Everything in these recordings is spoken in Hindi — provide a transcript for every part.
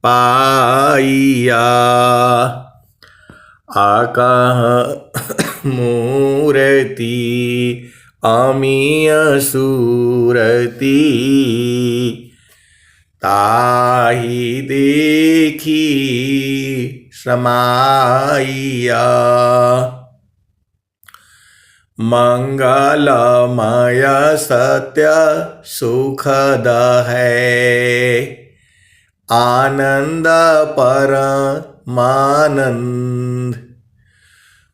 पाइया। आकाह मूर्ति अमीय सूरती, ताहि देखी समाइया। मंगलमय सत्य सुखद है, आनंद परमानंद।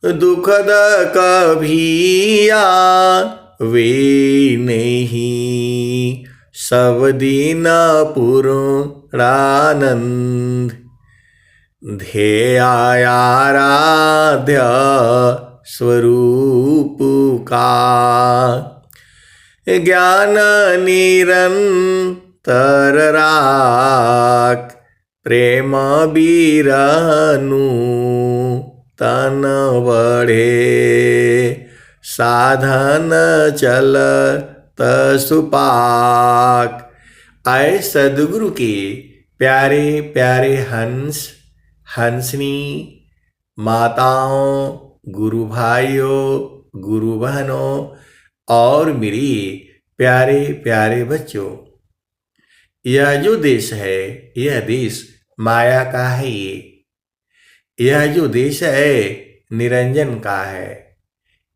दुखद कभिया वे नहीं, सब दिन पूर्णानंद। ध्येयाराध्य स्वरूप का, ज्ञान निरंतर राख। प्रेम बीरनु तन बढ़े, साधन चलत सुपाक। आए सदगुरु के प्यारे प्यारे हंस हंसनी, माताओं, गुरु भाइयों, गुरु बहनों और मेरी प्यारे प्यारे बच्चों, यह जो देश है, यह देश माया का है। यह जो देश है निरंजन का है।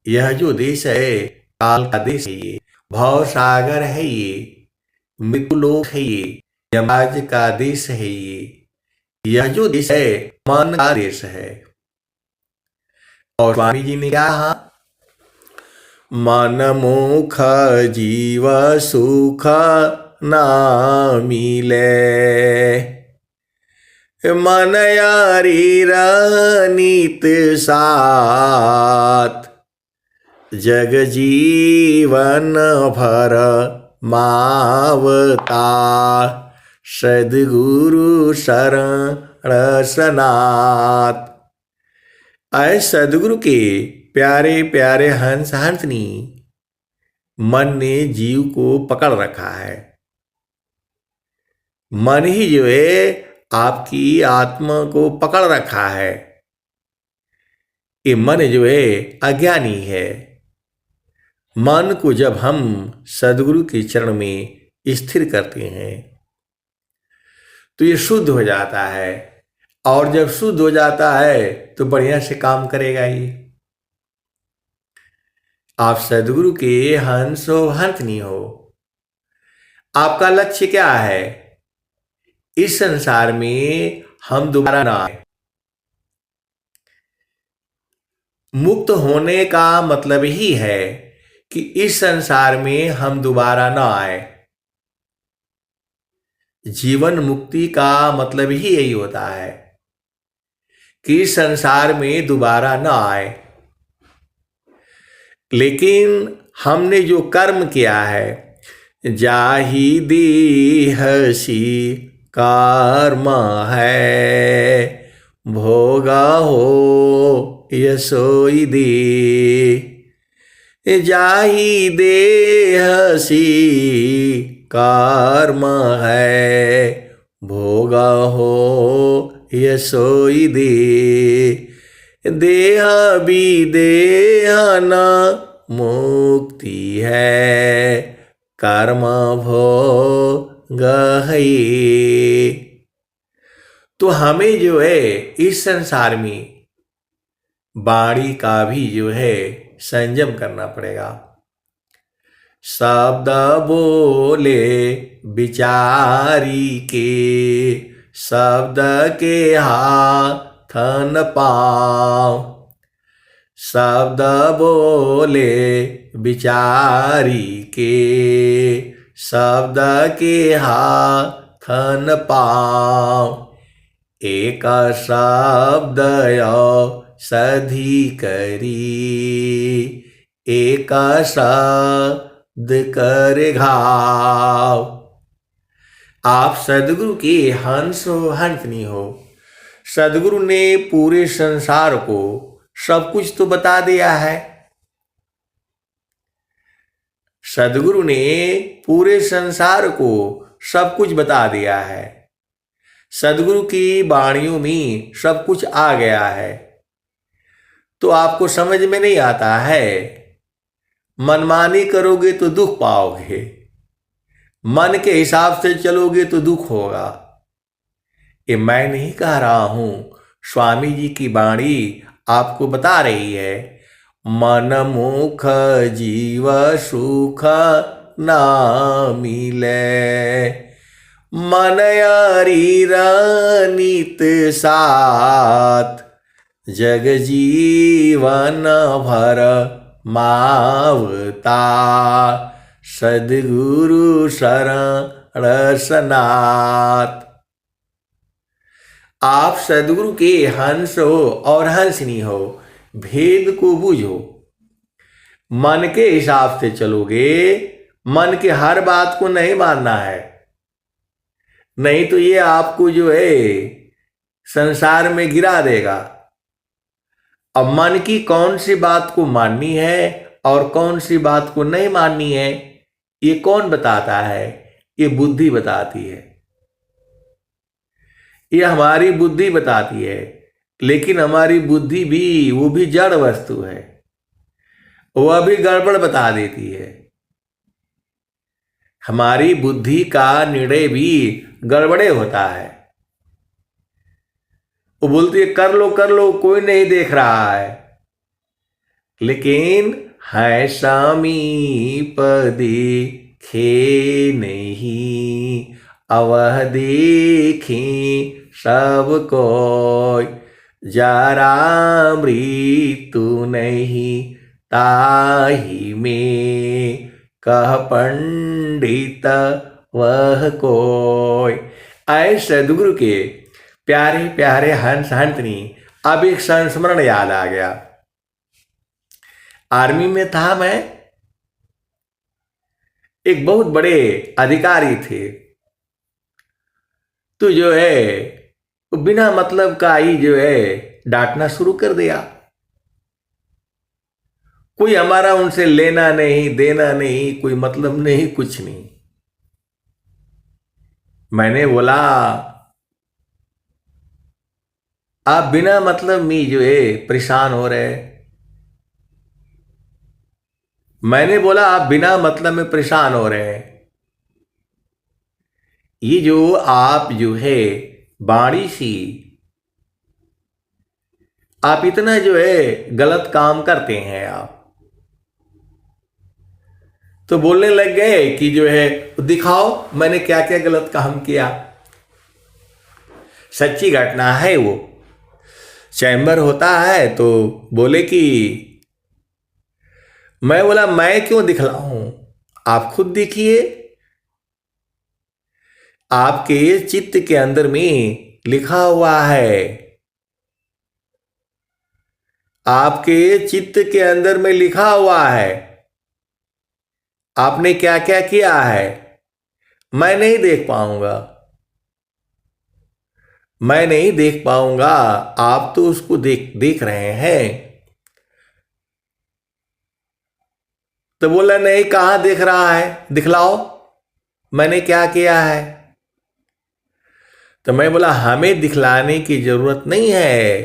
यह जो देश है काल का देश है। ये भव सागर है, ये मृत्युलोक है, ये यमराज का देश है। यह जो देश है मन का देश है। और स्वामी जी ने कहा, मन मुख जीव सुख ना मिले, मन यारी नित साथ। जग जीवन भर मावता, सद्गुरु शरण सनात। आए सद्गुरु के प्यारे प्यारे हंस हंसनी, मन ने जीव को पकड़ रखा है। मन ही जो है आपकी आत्मा को पकड़ रखा है। ये मन जो है अज्ञानी है। मन को जब हम सद्गुरु के चरण में स्थिर करते हैं तो ये शुद्ध हो जाता है। और जब शुद्ध हो जाता है तो बढ़िया से काम करेगा। ये आप सद्गुरु के हंस हो हंसनी हो। आपका लक्ष्य क्या है? इस संसार में हम दोबारा ना आए। मुक्त होने का मतलब ही है कि इस संसार में हम दोबारा ना आए। जीवन मुक्ति का मतलब ही यही होता है कि इस संसार में दोबारा ना आए। लेकिन हमने जो कर्म किया है, जाहि देहसी कर्म है, भोगा हो यसोई दे। जाहि देहसी कर्म है, भोगा हो यसोई दे। देह विदेह न मुक्ति है, कर्म भोग है। तो हमें जो है इस संसार में वाणी का भी जो है संयम करना पड़ेगा। शब्द बोले विचारी के, शब्द के हाथ न पाँव। शब्द बोले विचारी के, शब्द के हाथ न पाँव। एक शब्द सधी करी, एक शब्द कर घाव। आप सद्गुरु के हंस हो हंसनी हो। सद्गुरु ने पूरे संसार को सब कुछ तो बता दिया है। सद्गुरु ने पूरे संसार को सब कुछ बता दिया है। सदगुरु की वाणियों में सब कुछ आ गया है, तो आपको समझ में नहीं आता है। मनमानी करोगे तो दुख पाओगे, मन के हिसाब से चलोगे तो दुख होगा। ये मैं नहीं कह रहा हूं, स्वामी जी की वाणी आपको बता रही है। मन मुख जीव सुख ना मिले, मन यारी नित साथ, जग जीवन भर मावता, सद्गुरु शरण सनाथ। आप सद्गुरु के हंस हो और हंसनी हो, भेद को बूझो। मन के हिसाब से चलोगे, मन के हर बात को नहीं मानना है, नहीं तो ये आपको जो है संसार में गिरा देगा। अब मन की कौन सी बात को माननी है और कौन सी बात को नहीं माननी है, ये कौन बताता है? ये बुद्धि बताती है, ये हमारी बुद्धि बताती है। लेकिन हमारी बुद्धि भी, वो भी जड़ वस्तु है, वह भी गड़बड़ बता देती है। हमारी बुद्धि का निर्णय भी गड़बड़े होता है। वो बोलती है कर लो कोई नहीं देख रहा है, लेकिन है समीप देखे नहीं, अवह देखे सब कोई, जरा मृत्यु नहीं ताही में, कह पंडित वह कोई। आए सदगुरु के प्यारे प्यारे हंस हंसनी। अब एक संस्मरण याद आ गया। आर्मी में था मैं, एक बहुत बड़े अधिकारी थे, तो जो है वो बिना मतलब का ही जो है डांटना शुरू कर दिया। कोई हमारा उनसे लेना नहीं देना नहीं, कोई मतलब नहीं, कुछ नहीं। मैंने बोला आप बिना मतलब में जो है परेशान हो रहे। मैंने बोला आप बिना मतलब में परेशान हो रहे हैं। ये जो आप जो है बाणी सी, आप इतना जो है गलत काम करते हैं आप। तो बोलने लग गए कि जो है दिखाओ मैंने क्या क्या गलत काम किया। सच्ची घटना है वो। चैम्बर होता है तो बोले कि, मैं बोला मैं क्यों दिखलाऊं, आप खुद देखिए। आपके चित्त के अंदर में लिखा हुआ है, आपके चित्त के अंदर में लिखा हुआ है आपने क्या क्या किया है। मैं नहीं देख पाऊंगा, मैं नहीं देख पाऊंगा, आप तो उसको देख रहे हैं। तो बोला नहीं, कहां देख रहा है, दिखलाओ मैंने क्या किया है। तो मैं बोला हमें दिखलाने की जरूरत नहीं है,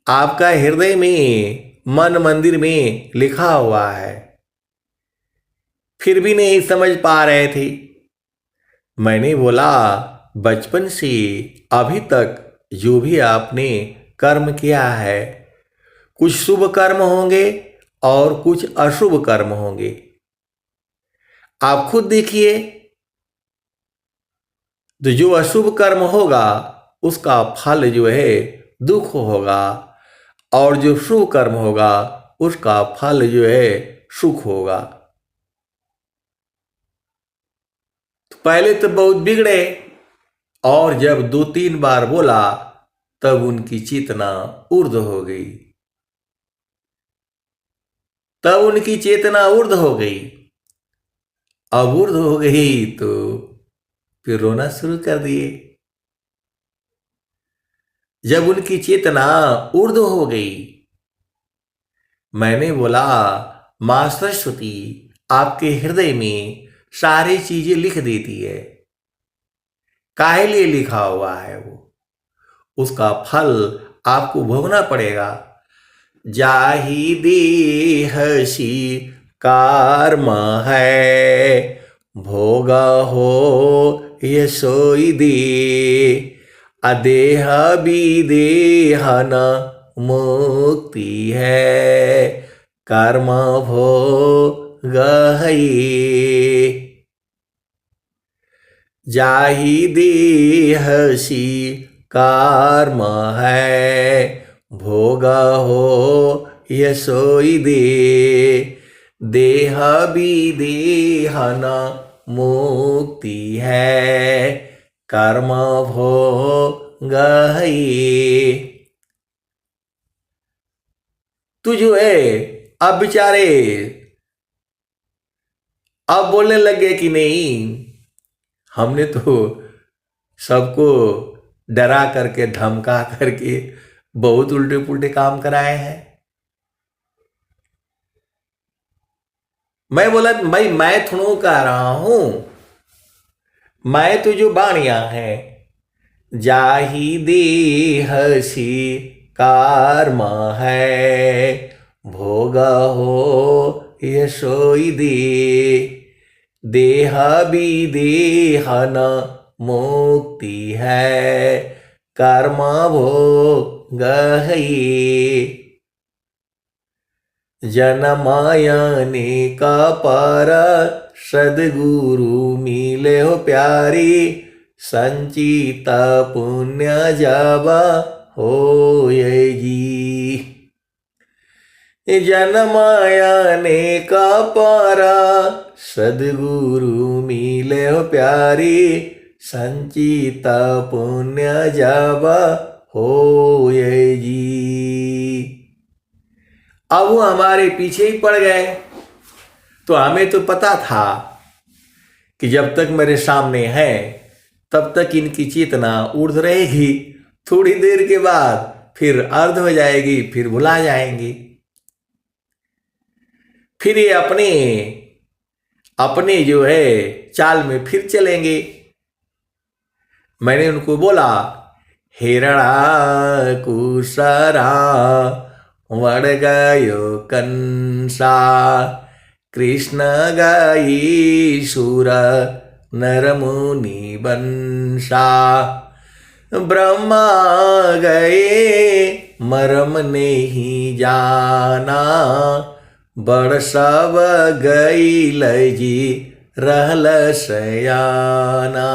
आपका हृदय में मन मंदिर में लिखा हुआ है, फिर भी नहीं समझ पा रहे थे। मैंने बोला बचपन से अभी तक जो भी आपने कर्म किया है, कुछ शुभ कर्म होंगे और कुछ अशुभ कर्म होंगे। आप खुद देखिए, तो जो अशुभ कर्म होगा उसका फल जो है दुख होगा, और जो शुभ कर्म होगा उसका फल जो है सुख होगा। तो पहले तो बहुत बिगड़े, और जब 2-3 बार बोला तब उनकी चेतना ऊर्ध्व हो गई, तब उनकी चेतना ऊर्ध्व हो गई। अब ऊर्ध्व हो गई तो फिर रोना शुरू कर दिए। जब उनकी चेतना ऊर्ध्व हो गई, मैंने बोला मां सरस्वती आपके हृदय में सारी चीजें लिख देती है, काहे लिए लिखा हुआ है वो, उसका फल आपको भोगना पड़ेगा। जाहि देहसी कर्म है, भोग हो ये सोई दे। अदेह विदेह न मुक्ति है, कर्म भोग है ये। जाहि देहसी कर्म है, भोग हो ये सोई दे। देह विदेह न मुक्ति है, कर्म भोग है ये। तू जो है अब बेचारे अब बोलने लगे कि नहीं, हमने तो सबको डरा करके धमका करके बहुत उल्टे पुल्टे काम कराए हैं। मैं बोला भाई मैं थोड़ा कह रहा हूं, मैं तो जो बाणिया है। जाहि देहसी कर्म है, भोग हो ये सोई दे। देह विदेह न मुक्ति है, कर्म भोग है ये। जनमायने का पर सदगुरु मिले हो प्यारी। संचित पुण्य जब हो ये जी। जनमायने का पर सदगुरु मिले हो प्यारी। संचित पुण्य जब हो ये जी। अब वो हमारे पीछे ही पड़ गए। तो हमें तो पता था कि जब तक मेरे सामने है तब तक इनकी चेतना ऊर्ध्व रहेगी, थोड़ी देर के बाद फिर अर्ध हो जाएगी, फिर भुला जाएंगी, फिर ये अपने अपने जो है चाल में फिर चलेंगे। मैंने उनको बोला, हिरणा कुसरा वड़ गयो कंसा। कृष्ण गई सुर नर मुनि बंसा। ब्रह्मा गए मरम नहीं जाना। बड़ सब गई लजी रहल सयाना।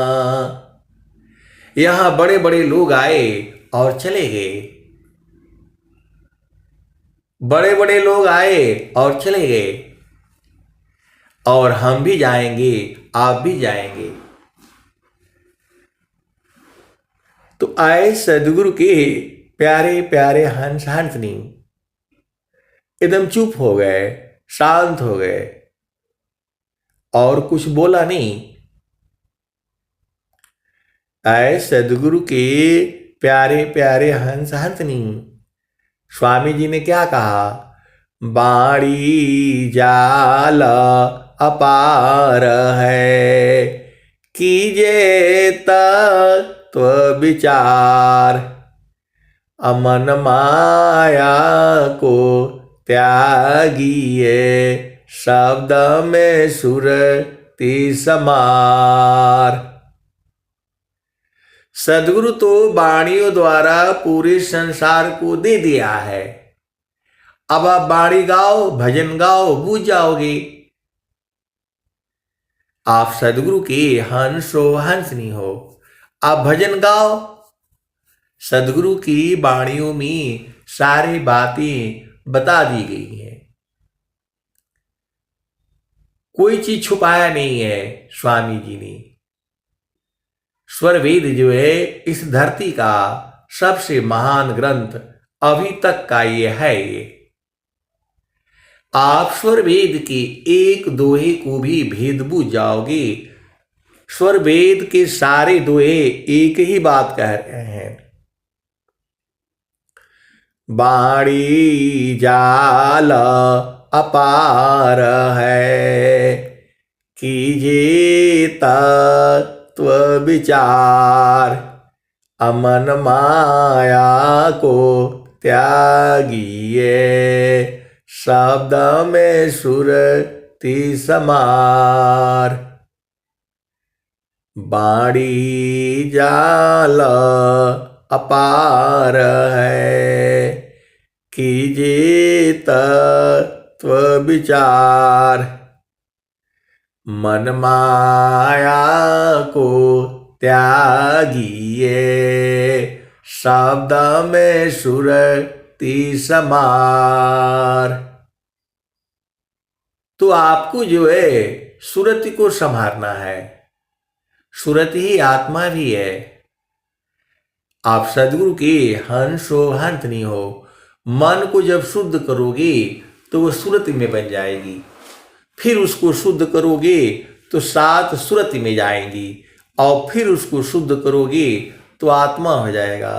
यहां बड़े बड़े लोग आए और चले गए, बड़े बड़े लोग आए और चले गए, और हम भी जाएंगे, आप भी जाएंगे। तो आए सदगुरु के प्यारे प्यारे हंस हंसनी एकदम चुप हो गए, शांत हो गए और कुछ बोला नहीं। आए सदगुरु के प्यारे प्यारे हंस हंसनी, स्वामी जी ने क्या कहा? बाणी जाल अपार है, कीजे तत्व विचार। अमन माया को त्यागिए, शब्द में सुरति समार। सदगुरु तो वाणियों द्वारा पूरे संसार को दे दिया है। अब आप वाणी गाओ, भजन गाओ, बूझ जाओगे। आप सदगुरु के हंसो हंसनी हो, आप भजन गाओ। सदगुरु की वाणियों में सारी बातें बता दी गई हैं, कोई चीज छुपाया नहीं है स्वामी जी ने। स्वर वेद जो है इस धरती का सबसे महान ग्रंथ अभी तक का ये है। ये आप स्वर वेद के एक दोहे को भी भेद बूझ जाओगे। स्वर वेद के सारे दोहे एक ही बात कह रहे हैं, बाणी जाल अपार है, कीजे तत्व तत्व विचार, अमन माया को त्यागिए, शब्द में सुरति समार। बाणी जाल अपार है, कीजिए तत्व विचार, मन माया को त्यागिए, शब्द में सुरति समार। तो आपको जो है सुरति को संभालना है। सुरति ही आत्मा भी है। आप सदगुरु के हंस हो हंसनी हो, मन को जब शुद्ध करोगे तो वो सुरति में बन जाएगी। फिर उसको शुद्ध करोगे तो 7 सुरति में जाएंगी, और फिर उसको शुद्ध करोगे तो आत्मा हो जाएगा।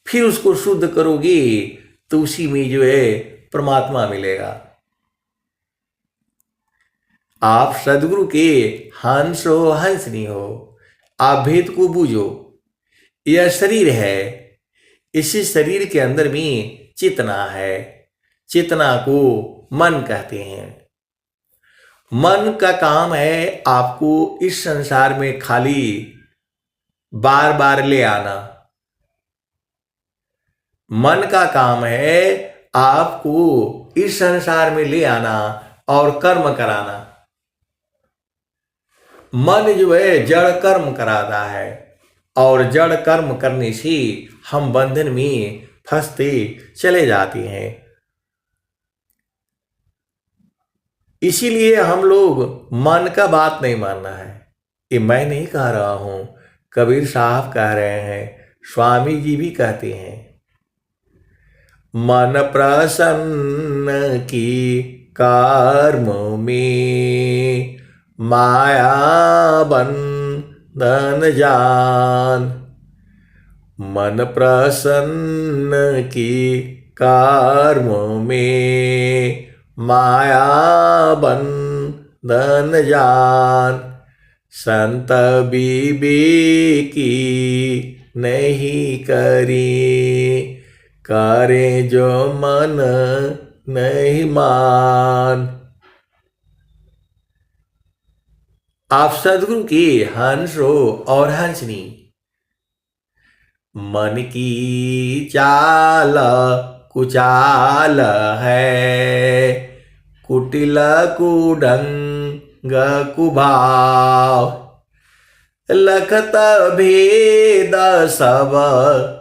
फिर उसको शुद्ध करोगे तो उसी में जो है परमात्मा मिलेगा। आप सदगुरु के हंस हो हंसनी हो, आप भेद को बूझो। यह शरीर है, इसी शरीर के अंदर में चेतना है। चेतना को मन कहते हैं। मन का काम है आपको इस संसार में खाली बार बार ले आना। मन का काम है आपको इस संसार में ले आना और कर्म कराना। मन जो है जड़ कर्म कराता है, और जड़ कर्म करने से हम बंधन में फंसते चले जाते हैं। इसीलिए हम लोग मन का बात नहीं मानना है। ये मैं नहीं कह रहा हूं, कबीर साहब कह रहे हैं, स्वामी जी भी कहते हैं। मन प्रसन्न की कर्म में, माया बंधन जान। मन प्रसन्न की कर्म में, माया बंधन जान। संत बीबी की नहीं करी, करे जो मन नहीं मान। आप सदगुरु की हंस हो और हंसनी। मन की चाल कुचाल है, कुटिल कुढंग कुभाव। लखत भेद सब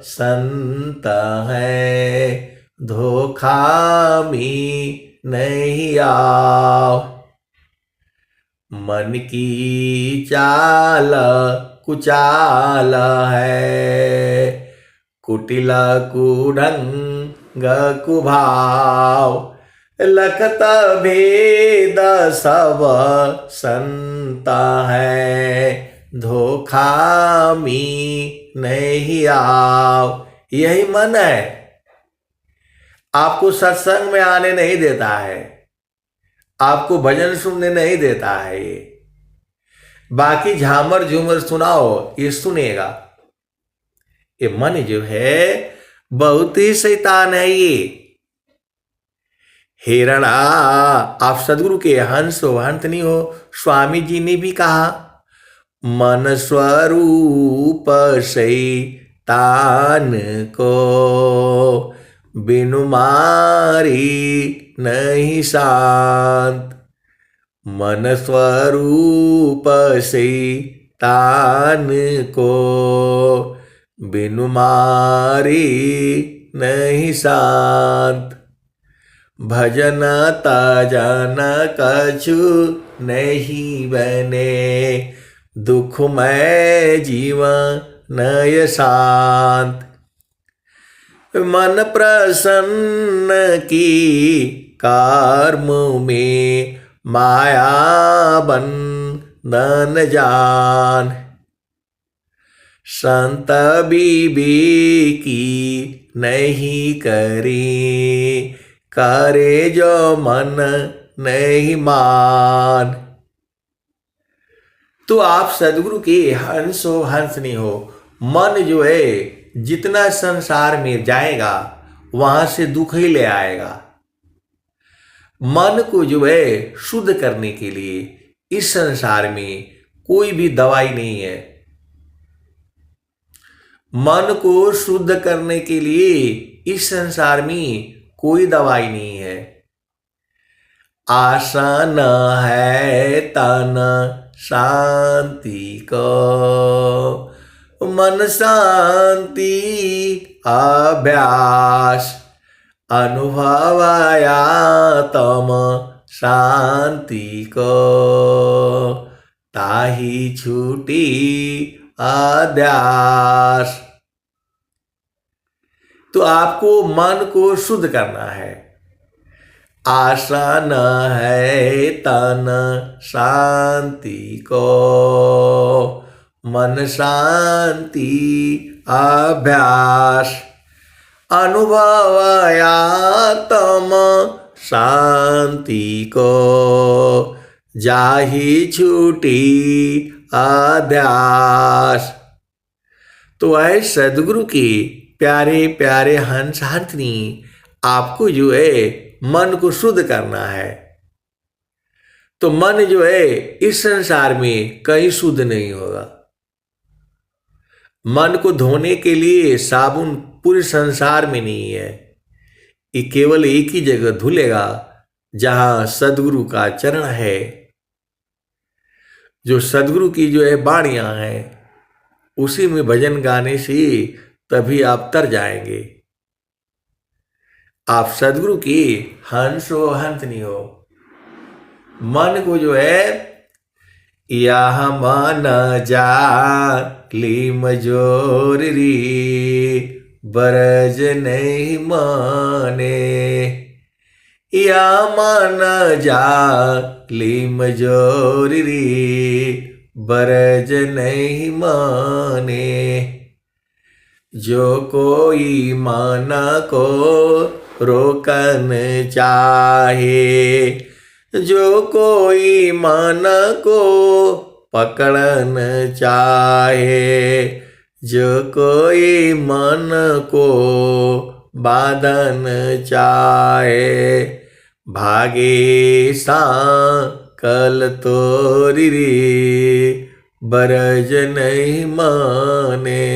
संत है, धोखा में नहीं आओ। मन की चाल कुचाल है, कुटिल कुढंग कुभाव। लखत भेद सब संत है, धोखा में नहीं आओ। यही मन है, आपको सत्संग में आने नहीं देता है, आपको भजन सुनने नहीं देता है। ये बाकी झामर झूमर सुनाओ, ये सुनेगा। ये मन जो है बहुत ही शैतान है। ये हिरणा, आप सदगुरु के हंस हो हंसनी हो। स्वामी जी ने भी कहा, मन स्वरूप शैतान को, बिनु मारी नहीं शांत। मन स्वरूप शैतान को, बिनु मारी नहीं शांत। भजन तजन कछु नहीं बने, दुखमय जीवन नय शांत। मन प्रसन्न की कर्म में, माया बंधन जान। संत बीबी की नहीं करी, करे जो मन नहीं मान। तो आप सदगुरु के हंस हो हंसनी हो। मन जो है जितना संसार में जाएगा वहां से दुख ही ले आएगा। मन को जो है शुद्ध करने के लिए इस संसार में कोई भी दवाई नहीं है। मन को शुद्ध करने के लिए इस संसार में कोई दवाई नहीं है। आसन है तन शांति को, मन शांति अभ्यास, अनुभवाया तम शांति को, ताही छूटी अध्यास। तो आपको मन को शुद्ध करना है। आसन है तन शांति को, मन शांति अभ्यास, अनुभवया तम शांति को, जाहि छूटी अध्यास। तो है सदगुरु के प्यारे प्यारे हंस हंसनी, आपको जो है मन को शुद्ध करना है। तो मन जो है इस संसार में कहीं शुद्ध नहीं होगा। मन को धोने के लिए साबुन पूरे संसार में नहीं है। ये केवल एक ही जगह धुलेगा जहां सदगुरु का चरण है। जो सदगुरु की जो है बाणियां हैं उसी में भजन गाने से तभी आप तर जाएंगे। आप सदगुरु की हंस हो हंसनी हो। मन को जो है यह मन जाली मजोर री, बरज नहीं माने, या मन जाली मजोर री, बरज नहीं माने। जो कोई मन को रोकन चाहे, जो कोई मन को पकड़न चाहे, जो कोई मन को बांधन चाहे, भागे सांकल तोरी रे, बरज नहीं माने।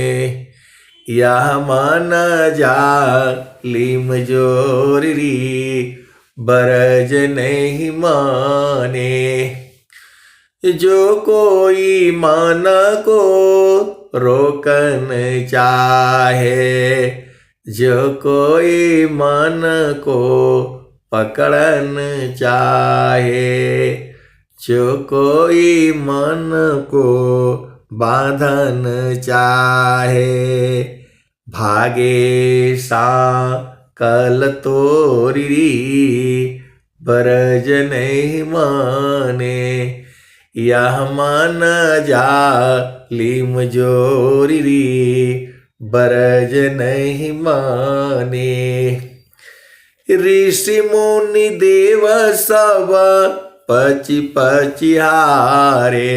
यह मन जाली मजोर री, बरज नहीं माने। जो कोई मन को रोकन चाहे, जो कोई मन को पकड़न चाहे, जो कोई मन को बांधन चाहे, भागे सांकल तोरी री, बरज नहीं माने। यह मन जाली मजोरी री, बरज नहीं माने। ऋषि मुनि देव सब पचि पचि हारे,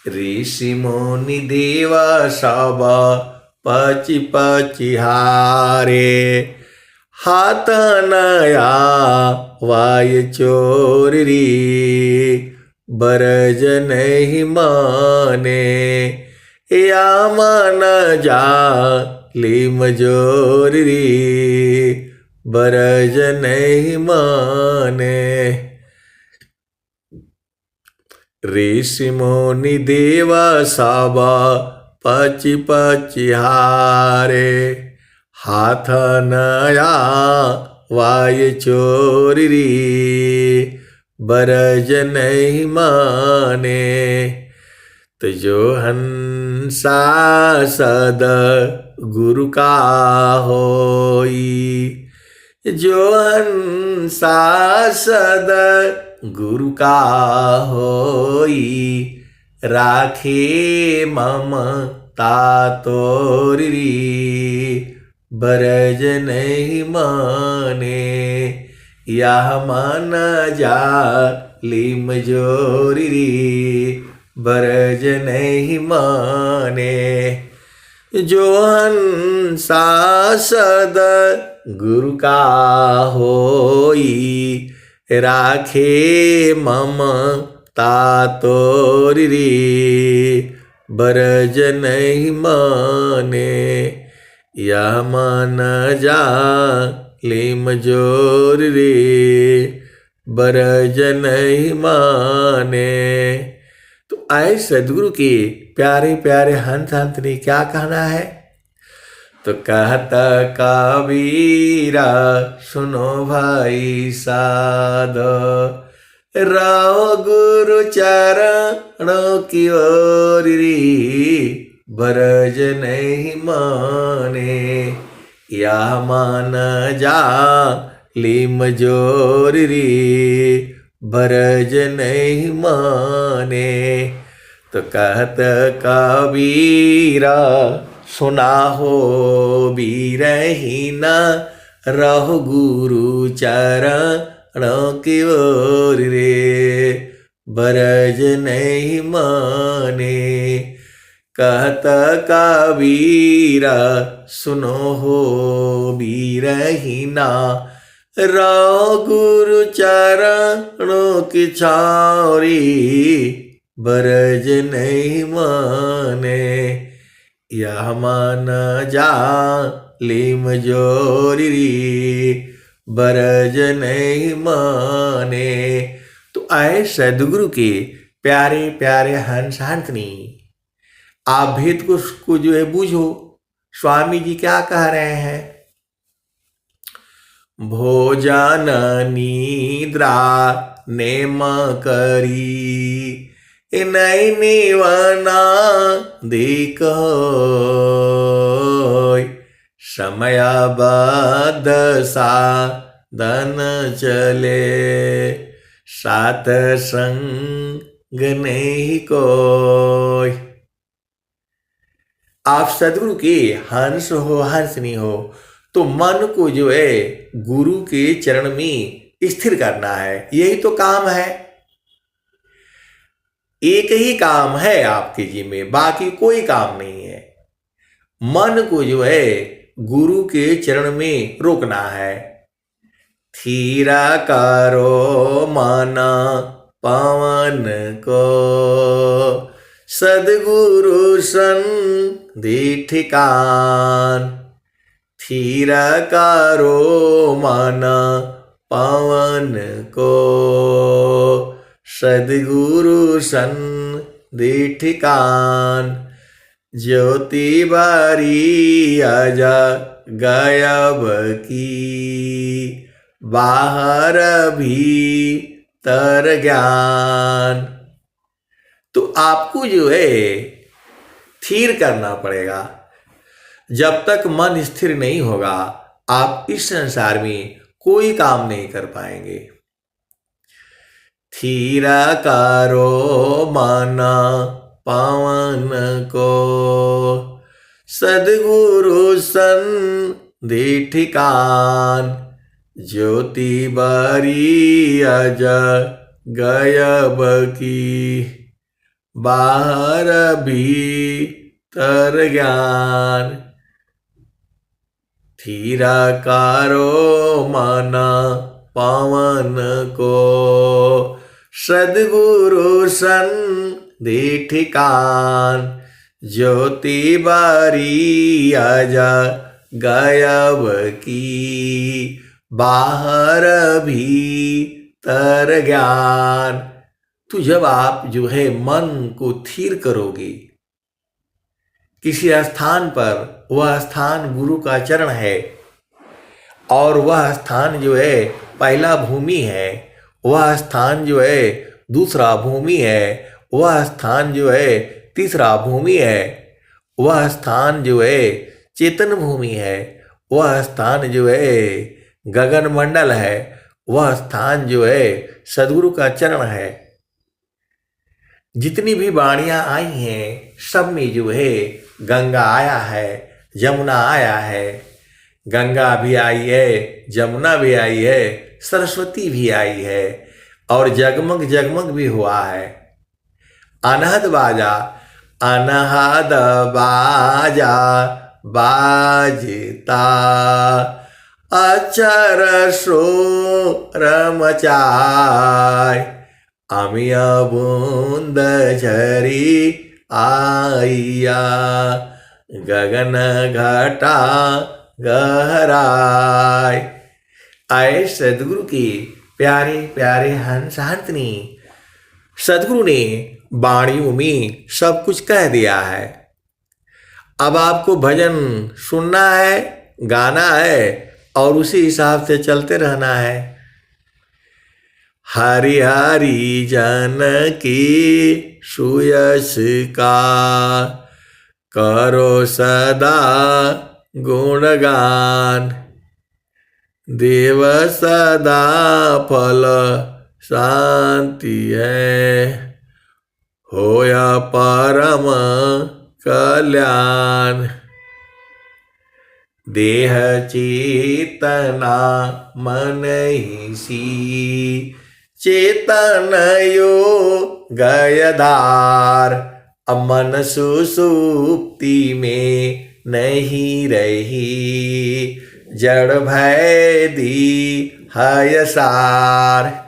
ऋषि मुनि देव सब पचि पचि हारे। हाथ नया वाय चोर री, बरज नहीं माने। या मन जाली मजोर री, बरज नहीं माने। ऋषि मुनि देव सब पचि पचि हारे। हाथ नया वाय चोरी री, बरज नहीं माने। तो जो हंसा सद गुरु का होई, जो हंसा सद गुरु का होई, राखे ममता तोरी री, बरज नहीं माने। यह मन जाली मजोरी री, बरज नहीं माने। जो हंसा सद गुरु का होई, राखे ममता तोरी रे। बरज नहीं माने, यह मान जा लिम जोर रे। बरज नहीं माने। तो आए सदगुरु के प्यारे प्यारे हंस हंस ने क्या कहना है? तो कहता कबीरा सुनो भाई साध, रहो गुरु चरणों की ओर रे। बरज नहीं माने, या मान जा लिम जोर रे। बरज नहीं माने। तो कहत कबीरा सुना हो बीरहीना, रहो गुरु चरणों की ओर रे। बरज नहीं माने। कहत कबीरा सुनो हो बीरहीना, रहो गुरु चरणों की छावरी। बरज नहीं माने, यह मान जा लिम जोरी रे। बरज नहीं माने। तो आए सदगुरु के प्यारे प्यारे हंस हंसनी, आप भेद को जो है बूझो। स्वामी जी क्या कह रहे हैं? भोजन निद्रा नेम करी, नहीं निवना देख। समयाबद्ध साधन चले, सात संग नहीं कोई। आप सदगुरु के हंस हो हंसनी हो, तो मन को जो है गुरु के चरण में स्थिर करना है। यही तो काम है। एक ही काम है आपके जी में, बाकी कोई काम नहीं है। मन को जो है गुरु के चरण में रोकना है। थीरा करो माना पवन को, सदगुरु सन दी ठिकान। थीरा करो माना पवन को, सदगुरु सन दी ठिकान। ज्योति बारी आजा गायब की, बाहर भी तर ज्ञान। तो आपको जो है स्थिर करना पड़ेगा। जब तक मन स्थिर नहीं होगा, आप इस संसार में कोई काम नहीं कर पाएंगे। थीरा करो माना पावन को, सदगुरु सन दी ठिकान। ज्योति बारी आजा गायब की, बाहर भी तर ज्ञान। थीरा करो माना पावन को, सदगुरु सन दी ठिकान। ज्योति बारी आजा गायब की, बाहर भी तर ज्ञान। तो जब आप जो है मन को स्थिर करोगे किसी स्थान पर, वह स्थान गुरु का चरण है, और वह स्थान जो है पहला भूमि है, वह स्थान जो है दूसरा भूमि है, वह स्थान जो है तीसरा भूमि है, वह स्थान जो है चेतन भूमि है, वह स्थान जो है गगन मंडल है, वह स्थान जो है सदगुरु का चरण है। जितनी भी वाणियां आई हैं, सब में जो है गंगा आया है, यमुना आया है। गंगा भी आई है, जमुना भी आई है, सरस्वती भी आई है, और जगमग जगमग भी हुआ है। अनहद बाजा, अनहद बाजा बाजता, अक्षर शोर मचाय, अमिया बूंद झरी आइया, गगन घटा गहराय। आए सदगुरु की प्यारे प्यारे हंस हंसनी। सदगुरु ने वाणियों में सब कुछ कह दिया है। अब आपको भजन सुनना है, गाना है और उसी हिसाब से चलते रहना है। हरि हरि जन की सुयश का, करो सदा गुणगान, देव सदा फल शांति है, होया परम कल्याण। देह चेतना मन ही सी, चेतन यो गयधार, अब मन सुसुप्ति में नहीं रही, जड़ भय दी है सार।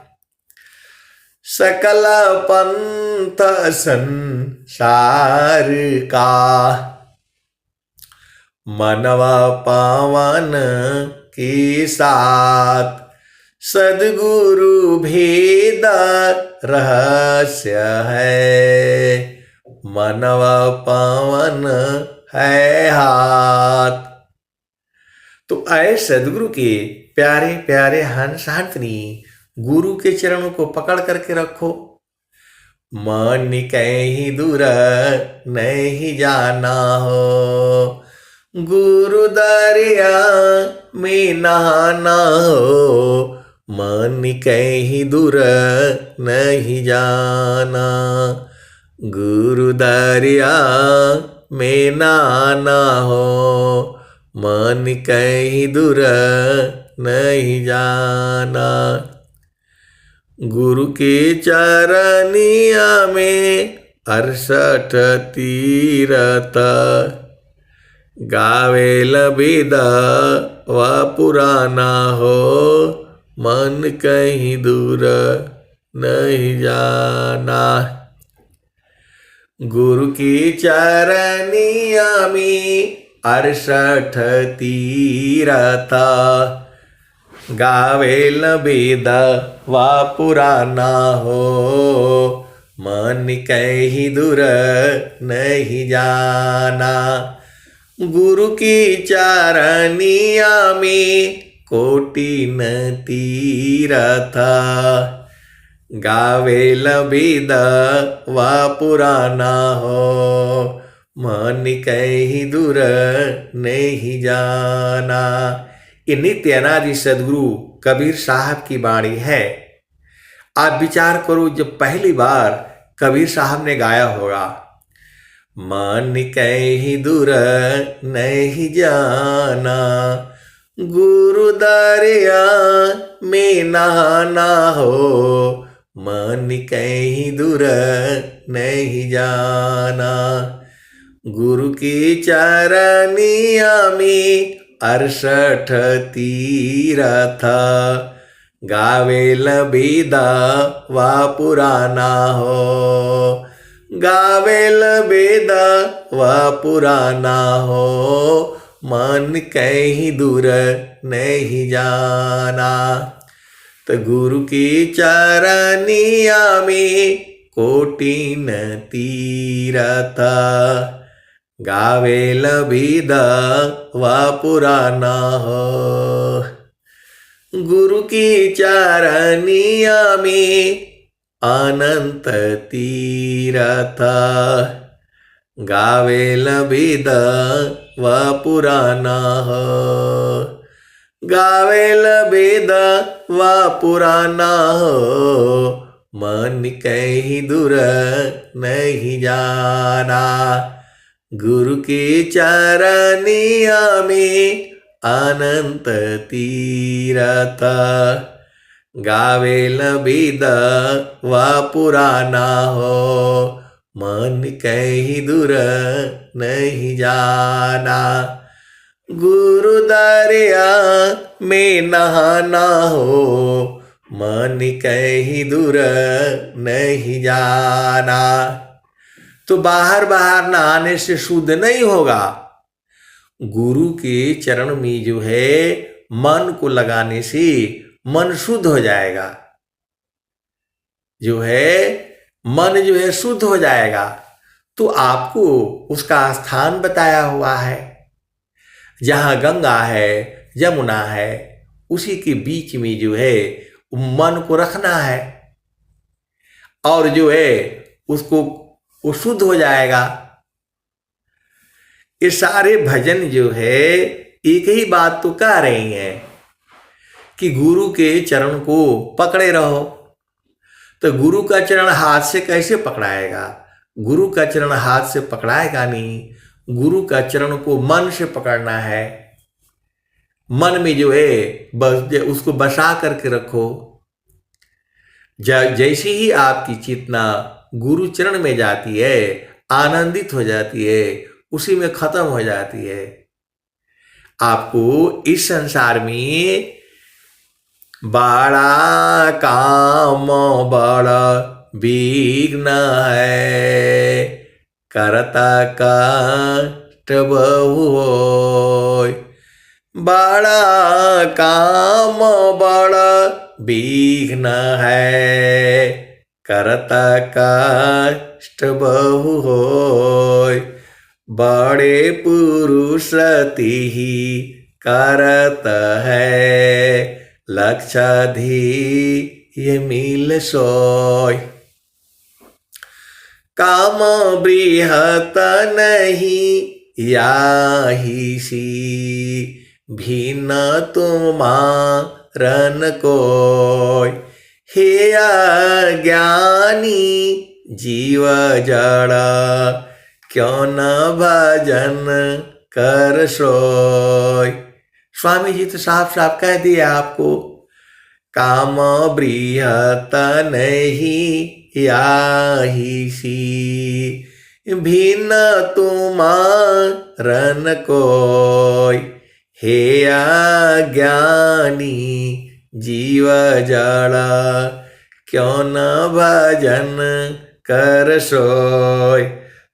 सकल पंथ संसार का, मनवा पावन के साथ, सद्गुरु भेद रहस्य है, मनवा पावन है हाथ। तो आए सद्गुरु के प्यारे प्यारे हंस हंसनी, गुरु के चरणों को पकड़ करके रखो। मन कहीं दूर नहीं जाना हो, गुरु दरिया में नहाना हो, मन कहीं दूर नहीं जाना, गुरु दरिया में नहाना हो, मन कहीं दूर नहीं जाना। गुरु के चरनिया में 68 तीरथ, गावेल बिद व पुराना हो, मन कहीं दूर नहीं जाना। गुरु की चरनिया में 68 तीरथ, गावेल बिद व पुराना हो, मन कहीं दूर नहीं जाना। गुरु की चरनिया में कोटि न तीरथ, गावेल बिद व पुराना हो, मन कहीं दूर नहीं जाना। ये नित्य अनादि सदगुरु कबीर साहब की वाणी है। आप विचार करो, जब पहली बार कबीर साहब ने गाया होगा, मन कहीं दूर नहीं जाना, गुरु दरिया में नहाना हो, मन कहीं दूर नहीं जाना। गुरु की चरनिया में 68 तीरथ, गावेल बिद व पुराना हो, गावेल बिद व पुराना हो, मन कहीं दूर नहीं जाना। तो गुरु की चरनिया में कोटि न तीरथ, गावेल बिद व पुराना हो। गुरु की चरनिया में अनंत तीरथ, गावेल बिद व पुराना हो, गावेल बिद व पुराना हो, मन कहीं दूर नहीं जाना। गुरु की चरनिया में अनंत तीरथ, गावेल बिद व पुराना हो, मन कहीं दूर नहीं जाना। गुरु दरिया में नहाना हो, मन कहीं दूर नहीं जाना। तो बाहर बाहर नहाने से शुद्ध नहीं होगा। गुरु के चरण में जो है मन को लगाने से मन शुद्ध हो जाएगा। जो है मन जो है शुद्ध हो जाएगा। तो आपको उसका स्थान बताया हुआ है, जहाँ गंगा है, यमुना है, उसी के बीच में जो है मन को रखना है, और जो है उसको वो शुद्ध हो जाएगा। ये सारे भजन जो है एक ही बात तो कह रही हैं कि गुरु के चरण को पकड़े रहो। तो गुरु का चरण हाथ से कैसे पकड़ाएगा? गुरु का चरण हाथ से पकड़ाएगा नहीं। गुरु का चरण को मन से पकड़ना है। मन में जो है बस उसको बसा करके रखो। जैसे ही आपकी चेतना गुरु चरण में जाती है, आनंदित हो जाती है, उसी में खत्म हो जाती है। आपको इस संसार में बड़ा काम बड़ा विघ्न है, करता कष्ट बहु होय। बड़ा काम बड़ा विघ्न है, करता कष्ट बहु होय। बड़े पुरुष तिहि करत है, लक्षाधि मिल सोय। काम बृहत नहीं याहि सी, भिन्न तुमारन कोय। हे अज्ञानी जीव जड़ा, क्यों न भजन कर सोय। स्वामी जी तो साफ साफ कह दिया आपको, काम बृहत नहीं याहि सी, भिन्न तुमारन कोय। हे अज्ञानी जीव जड़ा, क्यों न भजन कर सोय।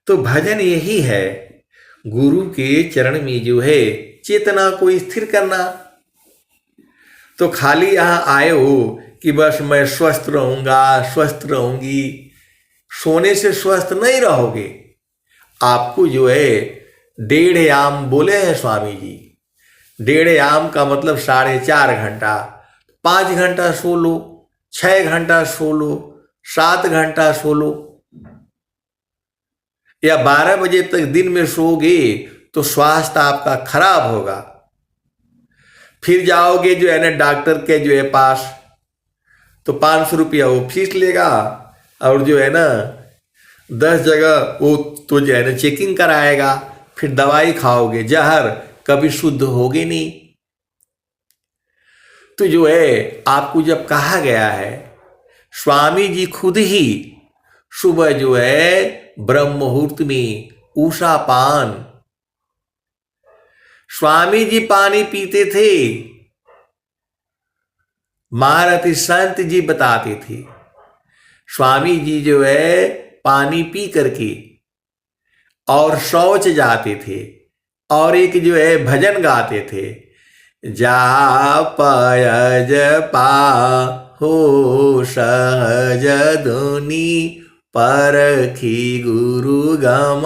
तो भजन यही है, गुरु के चरण में जो है चेतना को स्थिर करना। तो खाली यहाँ आए हो कि बस मैं स्वस्थ रहूँगा, स्वस्थ रहूँगी, सोने से स्वस्थ नहीं रहोगे। आपको जो है 1.5 याम बोले हैं स्वामी जी। 1.5 याम का मतलब 4.5 घंटा। 5 घंटा सो लो, 6 घंटा सो लो, 7 घंटा सो लो, या 12 बजे तक दिन में सोओगे तो स्वास्थ्य आपका खराब होगा। फिर जाओगे जो है ना डॉक्टर के जो है पास, तो 500 रुपया वो फीस लेगा, और जो है ना 10 जगह वो तो जो है ना चेकिंग कराएगा। फिर दवाई खाओगे, जहर, कभी शुद्ध होगे नहीं। तो जो है आपको जब कहा गया है, स्वामी जी खुद ही सुबह जो है ब्रह्म मुहूर्त में उषा पान, स्वामी जी पानी पीते थे, महारथी संत जी बताते थे। स्वामी जी जो है पानी पी करके और शौच जाते थे, और एक जो है भजन गाते थे, जाप पा हो सहज धुनी, परखी गुरु गम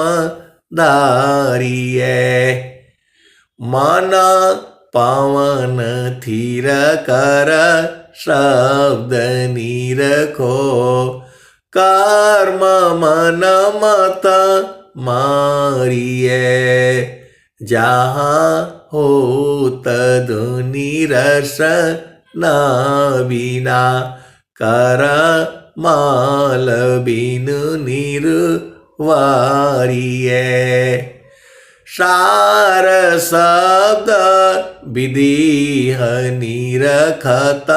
दारिये। मन पवन थीर कर शब्द निरखो, कर्म मन मत मारिये। जहाँ हो तधुनि रस न बिना, कर माल बिनु निर्वारिये। सार शब्द विदेह निरखत,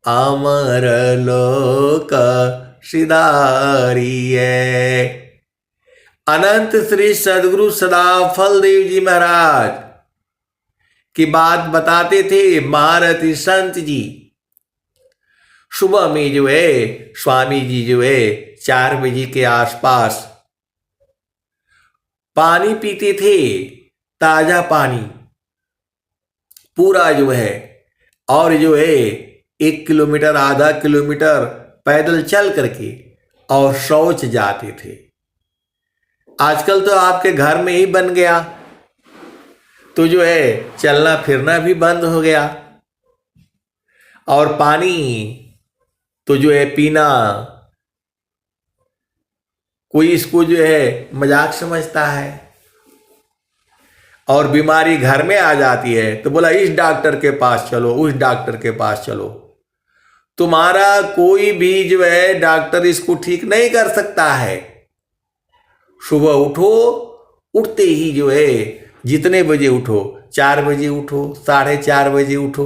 अमर लोक सिधारिये। अनंत श्री सदगुरु सदाफल देव जी महाराज की बात बताते थे महारथी संत जी। सुबह में जो है स्वामी जी जो है 4 बजे के आसपास पानी पीते थे, ताजा पानी पूरा जो है, और जो है 1 किलोमीटर आधा किलोमीटर पैदल चल करके और शौच जाते थे। आजकल तो आपके घर में ही बन गया, तो जो है चलना फिरना भी बंद हो गया, और पानी तो जो है पीना कोई इसको जो है मजाक समझता है, और बीमारी घर में आ जाती है तो बोला इस डॉक्टर के पास चलो, उस डॉक्टर के पास चलो। तुम्हारा कोई भी जो है डॉक्टर इसको ठीक नहीं कर सकता है। सुबह उठो, उठते ही जो है जितने बजे उठो, 4 बजे उठो, 4:30 बजे उठो।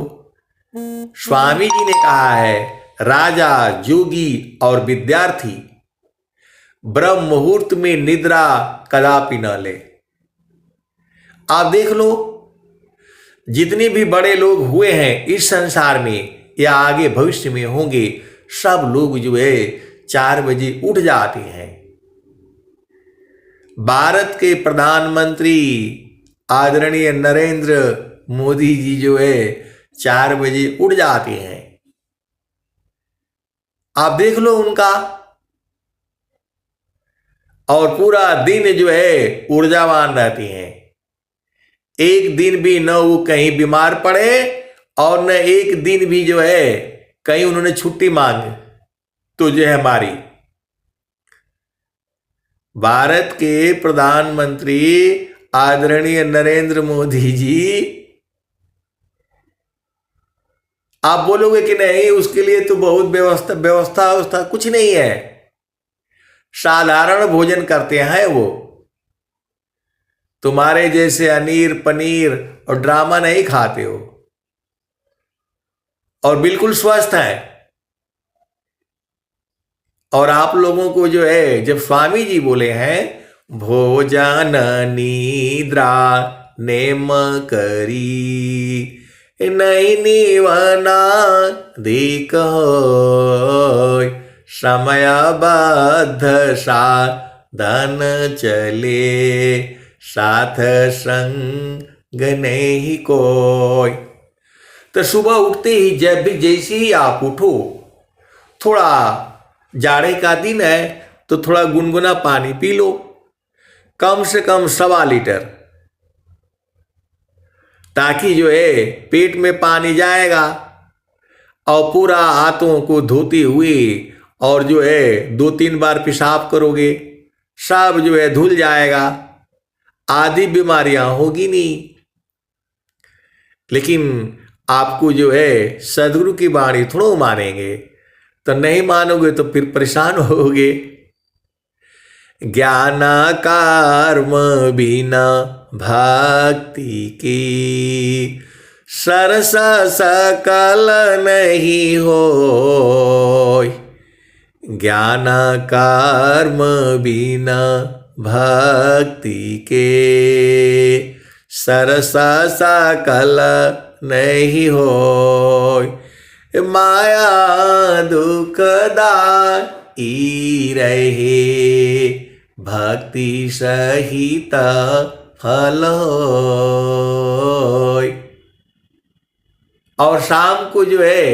स्वामी जी ने कहा है राजा, जोगी और विद्यार्थी ब्रह्म मुहूर्त में निद्रा कदापि न ले। आप देख लो, जितने भी बड़े लोग हुए हैं इस संसार में या आगे भविष्य में होंगे, सब लोग जो है 4 बजे उठ जाते हैं। भारत के प्रधानमंत्री आदरणीय नरेंद्र मोदी जी जो है 4 बजे उठ जाते हैं। आप देख लो उनका, और पूरा दिन जो है ऊर्जावान रहते हैं। एक दिन भी न वो कहीं बीमार पड़े और न एक दिन भी जो है कहीं उन्होंने छुट्टी मांगी। तो जो है हमारी भारत के प्रधानमंत्री आदरणीय नरेंद्र मोदी जी, आप बोलोगे कि नहीं उसके लिए तो बहुत व्यवस्था कुछ नहीं है, साधारण भोजन करते हैं वो। तुम्हारे जैसे अनीर पनीर और ड्रामा नहीं खाते हो, और बिल्कुल स्वस्थ है। और आप लोगों को जो है जब स्वामी जी बोले हैं भोजन निद्रा नेम करी नहीं निवना देख समयबद्ध साधन चले साथ संग नहीं कोई। तो सुबह उठते ही जब भी जैसे ही आप उठो, थोड़ा जाड़े का दिन है तो थोड़ा गुनगुना पानी पी लो, कम से कम 1.25 लीटर, ताकि जो है पेट में पानी जाएगा और पूरा हाथों को धोते हुए और जो है 2-3 बार पेशाब करोगे, सब जो है धुल जाएगा, आदि बीमारियां होगी नहीं। लेकिन आपको जो है सदगुरु की वाणी थोड़ा मानेंगे, तो नहीं मानोगे तो फिर परेशान होगे। ज्ञान कर्म बिना भक्ति की सरस सकल नहीं हो। ज्ञान कर्म बिना भक्ति के सरस सकल नहीं हो। माया दुखदाई रहे भक्ति सहित फल होय। और शाम को जो है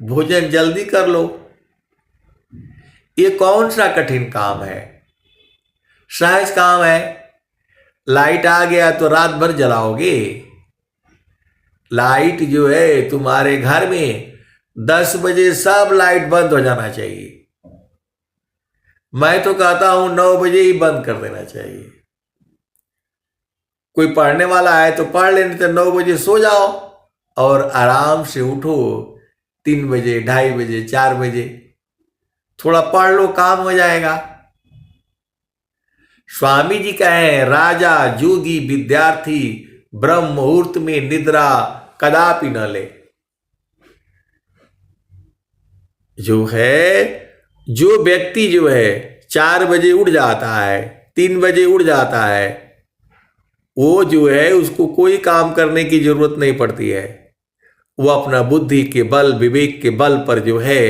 भोजन जल्दी कर लो। ये कौन सा कठिन काम है, सहज काम है। लाइट आ गया तो रात भर जलाओगे। लाइट जो है तुम्हारे घर में 10 बजे सब लाइट बंद हो जाना चाहिए। मैं तो कहता हूं 9 बजे ही बंद कर देना चाहिए। कोई पढ़ने वाला है तो पढ़ लेने, तो 9 बजे सो जाओ और आराम से उठो 3 बजे 2:30 बजे 4 बजे थोड़ा पढ़ लो, काम हो जाएगा। स्वामी जी कहें राजा जोगी विद्यार्थी ब्रह्म मुहूर्त में निद्रा कदापि न ले। जो व्यक्ति जो है 4 बजे उठ जाता है, 3 बजे उठ जाता है, वो जो है उसको कोई काम करने की जरूरत नहीं पड़ती है। वो अपना बुद्धि के बल, विवेक के बल पर जो है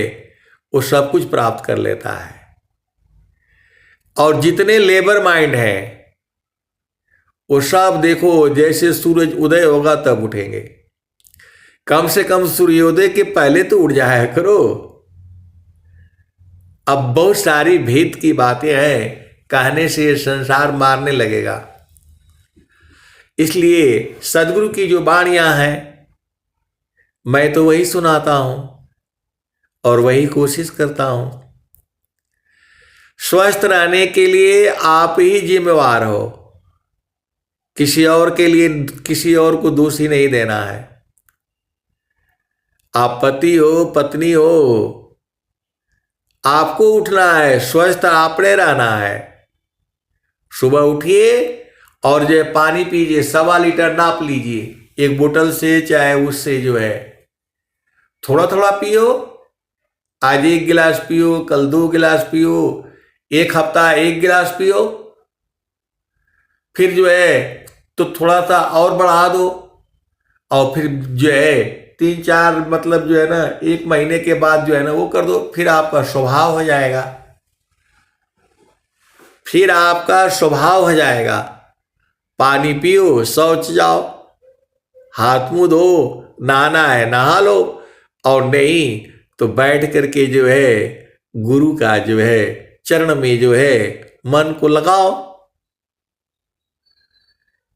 वो सब कुछ प्राप्त कर लेता है। और जितने लेबर माइंड हैं वो सब देखो जैसे सूरज उदय होगा तब उठेंगे। कम से कम सूर्योदय के पहले तो उठ जाया करो। अब बहुत सारी भेद की बातें हैं, कहने से ये संसार मारने लगेगा। इसलिए सदगुरु की जो वाणियां हैं मैं तो वही सुनाता हूं और वही कोशिश करता हूं। स्वस्थ रहने के लिए आप ही जिम्मेवार हो, किसी और के लिए किसी और को दोषी नहीं देना है। आप पति हो, पत्नी हो, आपको उठना है, स्वस्थ आपने रहना है। सुबह उठिए और जो है पानी पीजिए, 1.25 लीटर नाप लीजिए एक बोतल से, चाहे उससे जो है थोड़ा थोड़ा पियो। आज 1 गिलास पियो, कल 2 गिलास पियो, एक हफ्ता 1 गिलास पियो, फिर जो है तो थोड़ा सा और बढ़ा दो, और फिर जो है 3-4 मतलब जो है ना 1 महीने के बाद जो है ना वो कर दो। फिर आपका स्वभाव हो जाएगा, फिर आपका स्वभाव हो जाएगा। पानी पियो, शौच जाओ, हाथ मुंह धो, नहाना है नहा लो, और नहीं तो बैठ करके जो है गुरु का जो है चरण में जो है मन को लगाओ।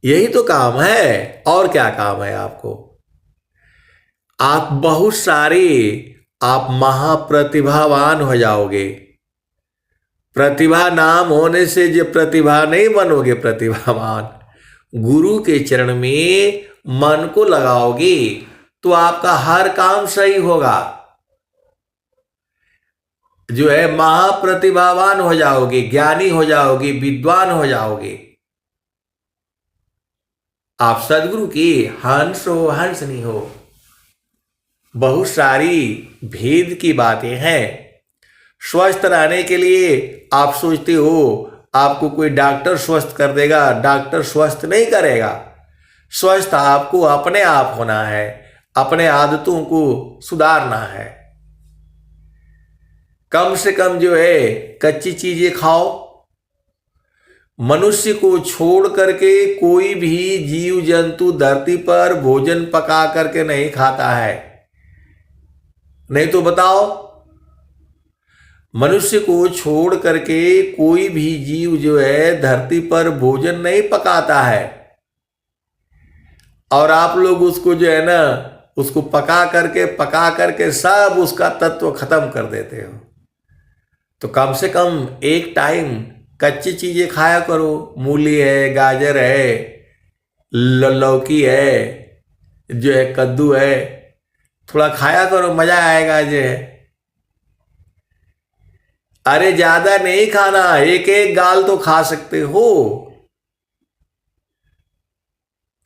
यही तो काम है, और क्या काम है आपको। आप बहुत सारे, आप महाप्रतिभावान हो जाओगे। प्रतिभा नाम होने से जो प्रतिभा नहीं बनोगे प्रतिभावान, गुरु के चरण में मन को लगाओगे तो आपका हर काम सही होगा। जो है महाप्रतिभावान हो जाओगे, ज्ञानी हो जाओगे, विद्वान हो जाओगे। आप सदगुरु की हंस हो, हंसनी हो। बहुत सारी भेद की बातें हैं। स्वस्थ रहने के लिए आप सोचते हो आपको कोई डॉक्टर स्वस्थ कर देगा, डॉक्टर स्वस्थ नहीं करेगा। स्वस्थ आपको अपने आप होना है, अपने आदतों को सुधारना है। कम से कम जो है कच्ची चीजें खाओ। मनुष्य को छोड़ करके कोई भी जीव जंतु धरती पर भोजन पका करके नहीं खाता है। नहीं तो बताओ, मनुष्य को छोड़ करके कोई भी जीव जो है धरती पर भोजन नहीं पकाता है, और आप लोग उसको जो है ना उसको पका करके सब उसका तत्व खत्म कर देते हो। तो कम से कम एक टाइम कच्ची चीजें खाया करो। मूली है, गाजर है, लौकी है, जो है कद्दू है, थोड़ा खाया करो, मजा आएगा जो है। अरे ज्यादा नहीं खाना, एक एक गाल तो खा सकते हो।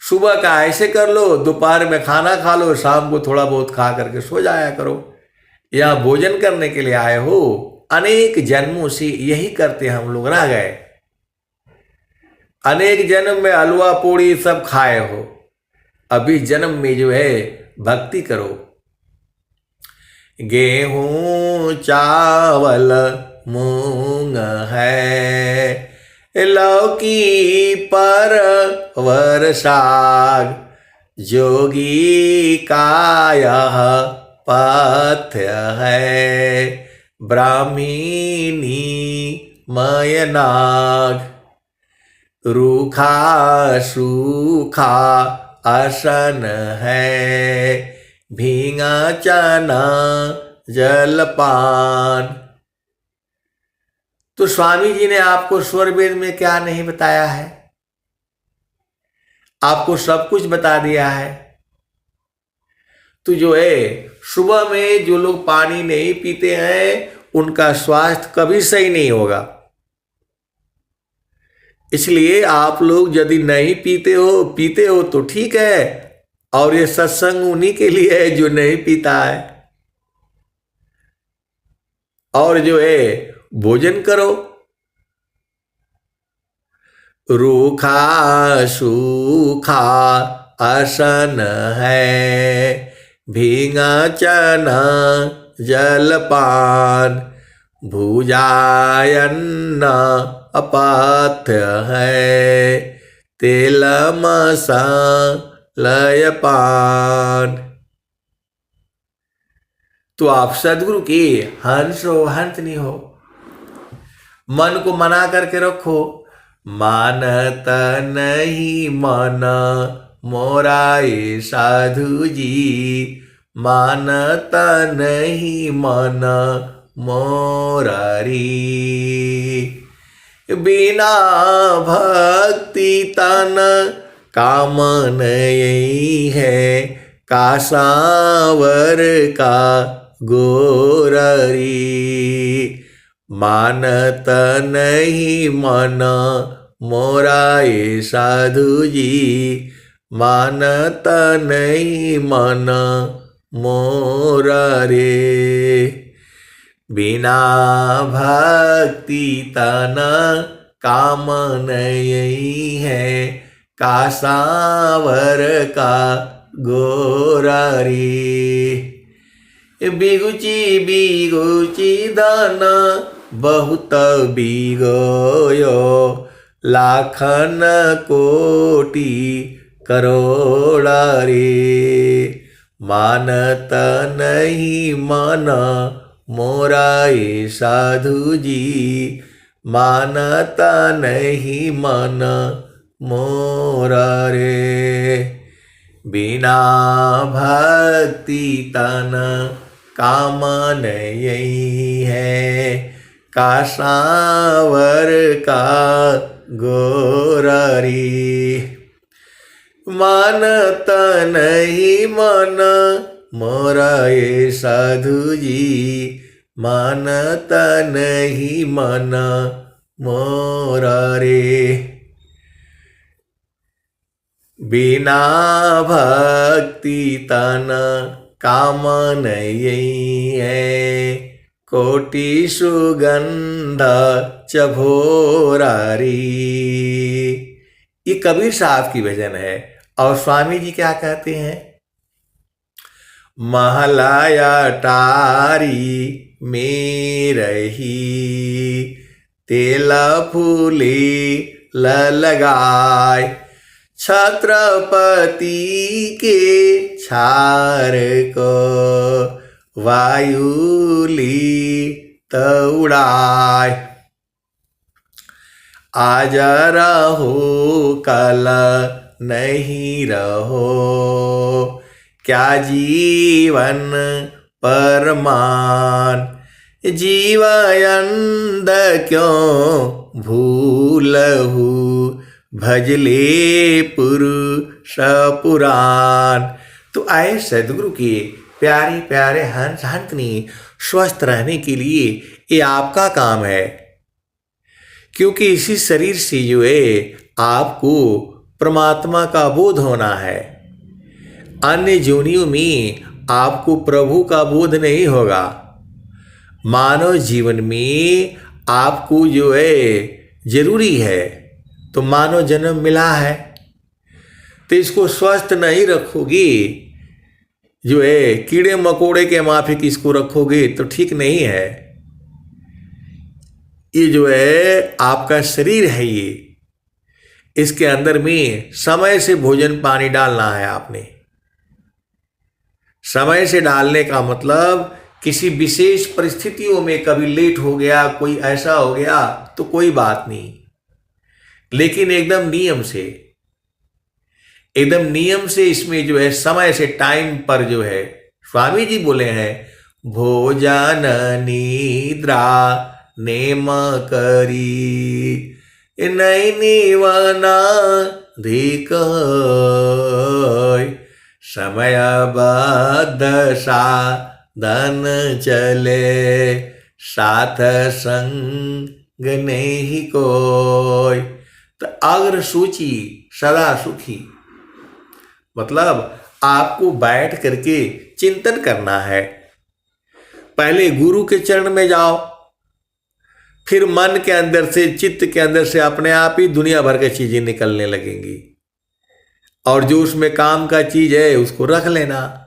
सुबह का ऐसे कर लो, दोपहर में खाना खा लो, शाम को थोड़ा बहुत खा करके सो जाया करो। यहां भोजन करने के लिए आए हो, अनेक जन्मों से यही करते हम लोग रह गए। अनेक जन्म में हलवा पूड़ी सब खाए हो, अभी जन्म में जो है भक्ति करो। गेहूं चावल मूंग है, लौकी परवर साग, जोगी का यह पथ्य है, ब्राह्मणी मयनाग, रूखा सूखा आसन है, भींगा चना जलपान। तो स्वामी जी ने आपको स्वर वेद में क्या नहीं बताया है, आपको सब कुछ बता दिया है। तो जो है सुबह में जो लोग पानी नहीं पीते हैं उनका स्वास्थ्य कभी सही नहीं होगा। इसलिए आप लोग यदि नहीं पीते हो तो ठीक है, और ये सत्संग उन्हीं के लिए है जो नहीं पीता है। और जो है भोजन करो। रूखा सूखा असन है, भींगा चना जलपान, भुजायन्न अपथ्य है, तेल मसालय पान। तो आप सदगुरु के हंस हो, हंसनी हो। मन को मना करके रखो, मानत नहीं मन मोरा ये साधु जी, मानत नहीं मन मोरा री। बिना भक्ति तन काम नहीं है, कासावर का गोररी। मानत नहीं मन मोरा ये साधु जी, मानत नहीं मन मोरा रे। बिना भक्ति तन काम नहीं है, कासावर का गोरारी। बिगुची बिगुची धन बहुत बिगोयो, लाखन कोटि करोड़ा रे। मानत नहीं मन मोरा ये साधु जी, मानत नहीं मन मोरा रे। बिना भक्ति तन काम नहीं है, कासावर का गोरारी। मानत नहीं मन मोरा ये साधु जी, मानत नहीं मन मोरा रे। बिना भक्ति तन काम नहीं है, कोटि सुगंध चभोरारी। ये कबीर साहब की भजन है। और स्वामी जी क्या कहते हैं? महलाया टारी में रही, तेला फूली लगाए, छत्रपति के छार को वायुली उड़ाए। आज रहो कल नहीं रहो, क्या जीवन परमान। जीवयंद क्यों भूलहु, भजले पुरुष पुराण। तो आए सदगुरु के प्यारे प्यारे हंस हंसनी स्वस्थ रहने के लिए ये आपका काम है, क्योंकि इसी शरीर से जो है आपको परमात्मा का बोध होना है। अन्य योनियों में आपको प्रभु का बोध नहीं होगा। मानव जीवन में आपको जो है जरूरी है, तो मानव जन्म मिला है, तो इसको स्वस्थ नहीं रखोगे, जो है कीड़े मकोड़े के माफिक इसको रखोगे तो ठीक नहीं है। ये जो है आपका शरीर है, ये इसके अंदर में समय से भोजन पानी डालना है आपने। समय से डालने का मतलब किसी विशेष परिस्थितियों में कभी लेट हो गया, कोई ऐसा हो गया तो कोई बात नहीं, लेकिन एकदम नियम से इसमें जो है समय से टाइम पर जो है स्वामी जी बोले हैं, भोजन निद्रा नेम करी, नहीं निवना धिक, समय बद्ध साधन चले, साथ संग नहीं कोई। तो अग्र सूची सदा सुखी, मतलब आपको बैठ करके चिंतन करना है। पहले गुरु के चरण में जाओ, फिर मन के अंदर से, चित्त के अंदर से अपने आप ही दुनिया भर की चीजें निकलने लगेंगी, और जो उसमें काम का चीज है उसको रख लेना।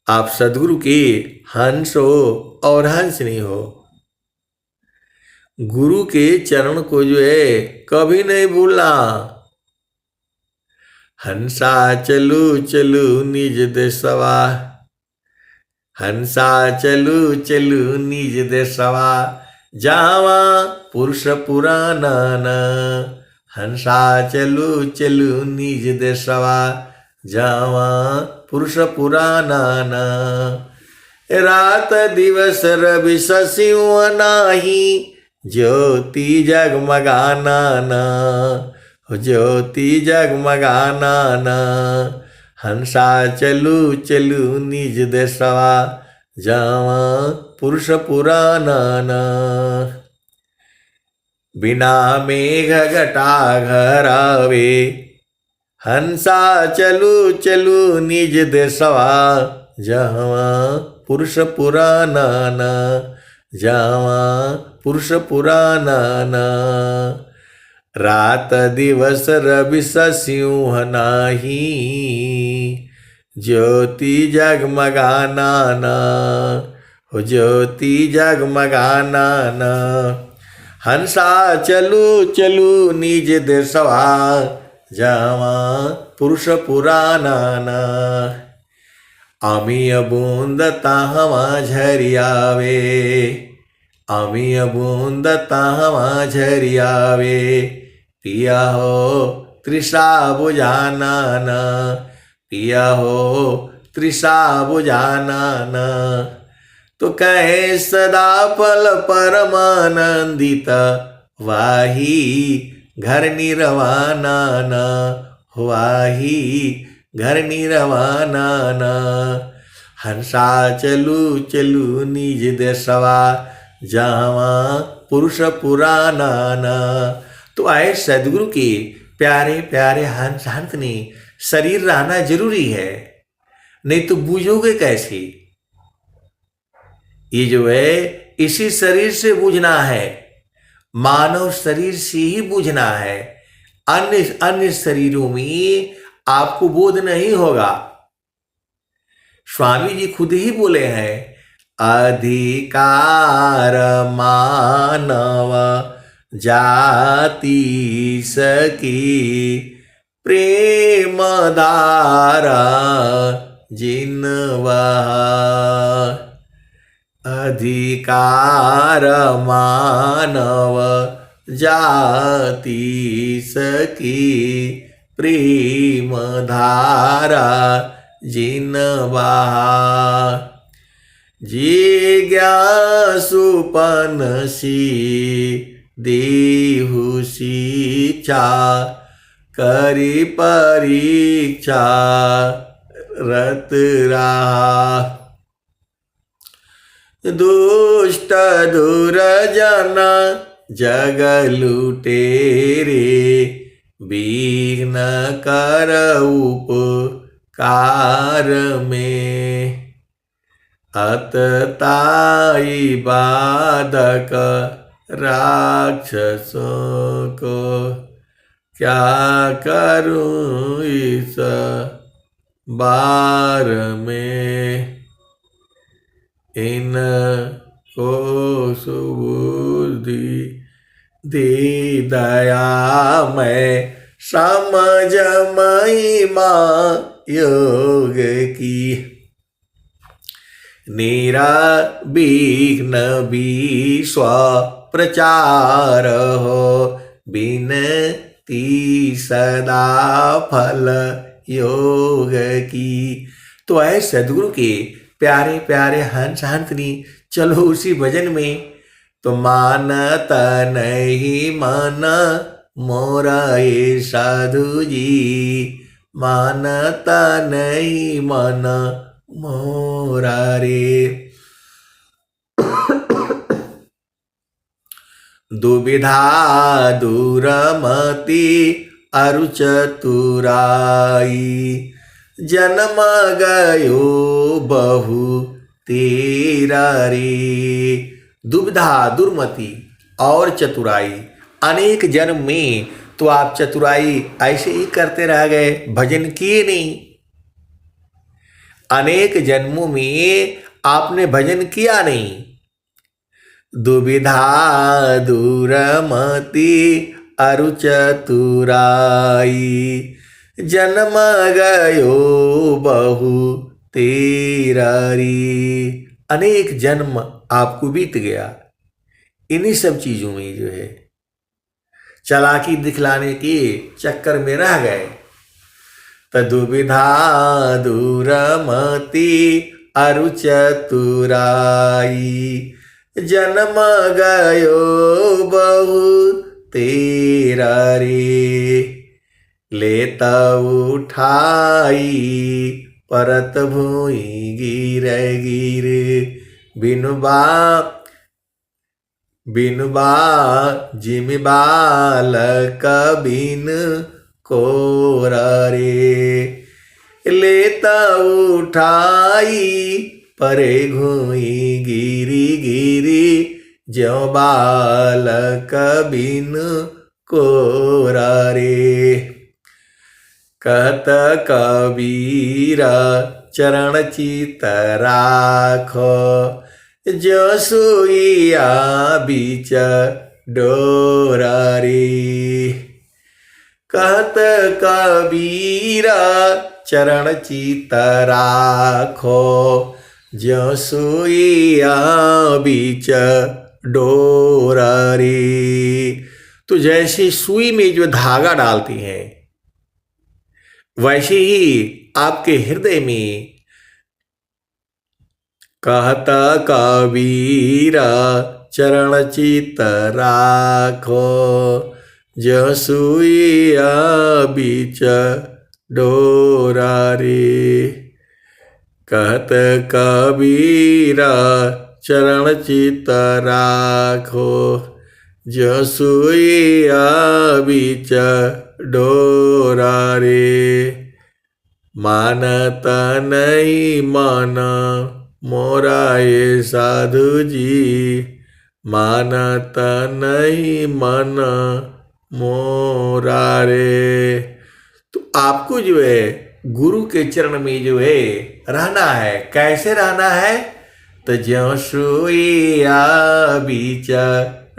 आप सदगुरु के हंस हो और हंस नहीं हो। गुरु के चरण को जो है कभी नहीं भूलना। हंसा चलू चलू निज देशवा, हंसा चलू चलू निज देशवा, जावा पुरुष पुराना न। हंसा चलू चलू निज देशवा, जावा पुरुष पुराना न। रात दिवस रवि शशिव नाही, ज्योति जगमगाना न। ज्योति जगमगाना न। हंसा चलू चलू निज देशवा, जावा पुरुष पुराना न। बिना मेघ घटा घरावे, हंसा चलू चलू निज देशवा, जावा पुरुष पुराना न। जावा पुरुष पुराना न। रात दिवस रवि शशिव नाही, ज्योति जगमगाना न। हो ज्योति जगमगाना न। हंसा चलू चलू निज देशवा, जावा पुरुष पुराना न। अमीय बूंद ताहवा झरियावे, अमीय बूंद ताहवा झरियावे, पिया हो तृषा बुझाना न। पिया हो तृषा बुझाना न। तो कहे सदा पल परमानंदित, वाही घर निर्वाणा न। वाही घर निर्वाणा न। हंसा चलू चलू निज देशवा, जावा पुरुष पुराना न। तो आए सदगुरु के प्यारे प्यारे हंस हंसने शरीर रहना जरूरी है, नहीं तो बूझोगे कैसे। ये जो है इसी शरीर से बूझना है, मानव शरीर से ही बूझना है। अन्य अन्य शरीरों में आपको बोध नहीं होगा। स्वामी जी खुद ही बोले हैं, अधिकार मानव जाति सकी, प्रेम धारा जिनवा। अधिकार मानव जाति सकी, प्रेम धारा जिनवा। जिज्ञासुपनसी देहु शिक्षा, करी परीक्षा रत रहा। दुष्ट दुर्जन जग लुटेरे, विघ्न कर उपकार में। अतताई बाधक राक्षसों को, क्या करूं इस बार में। इन को सुबुद्धि दे दया मैं, समझ महिमा योग की। निराविघ्न विश्व प्रचार हो, बिनती सदा फल योग की। तो ऐ सदगुरु के प्यारे प्यारे हंस हंसनी, चलो उसी भजन में। तो मानत नहीं मन मोरा ये साधु जी, मानत नहीं मन मोरा रे। दुविधा दूरमति अरु चतुराई, जन्म गयो बहु तेरा रे। दुविधा दुर्मति और चतुराई। अनेक जन्म में तो आप चतुराई ऐसे ही करते रह गए, भजन किए नहीं। अनेक जन्मों में आपने भजन किया नहीं। दुविधा दुर्मति अरु चतुराई, जन्म गयो बहु तेरारी। अनेक जन्म आपको बीत गया इन्हीं सब चीजों में, जो है चालाकी दिखलाने के चक्कर में रह गए। दुविधा दुर्मति अरु चतुराई, जन्म गयो बहु तेरारी। लेता उठाई परत भूई गिर गिर, बिनु बा जिम बालक बिन कोरा रे। लेता उठाई परे घुई गिरी गिरी, ज्यों बालक बिन कोरा रे। कहत कबीरा चरण चित राखो, जो सुइया बीच डोरा रे। कहत कबीरा चरण चित राखो, जो सुइया बीच डोरा रे। तो जैसे सुई में जो धागा डालती हैं, वैसे ही आपके हृदय में कहत कबीरा चरण चित राखो, जो सुइया बीच डोरा रे। कहत कबीरा चरण चित राखो, जो सुइया बीच डोरा रे। मानत नहीं मन मोरा ये साधु जी, मानत नहीं मन मोरा रे। तो आपको जो है गुरु के चरण में जो है रहना है। कैसे रहना है? तो ज्यों सुइया बीच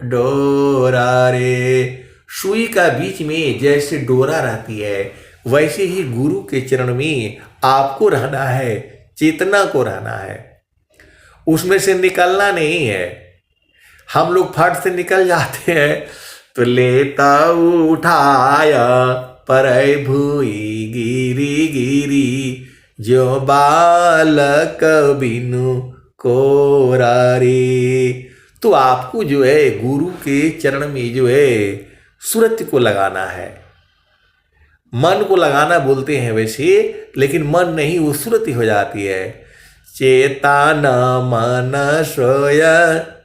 डोरा रे। सुई का बीच में जैसे डोरा रहती है, वैसे ही गुरु के चरण में आपको रहना है, चेतना को रहना है, उसमें से निकलना नहीं है। हम लोग फट से निकल जाते हैं। तो लेता उठाया पर भूई गिरी गिरी, जो बालक बिनु कोरा रे। तो आपको जो है गुरु के चरण में जो है सुरति को लगाना है। मन को लगाना बोलते हैं वैसे, लेकिन मन नहीं, वो सुरति हो जाती है। चेतन मन सोय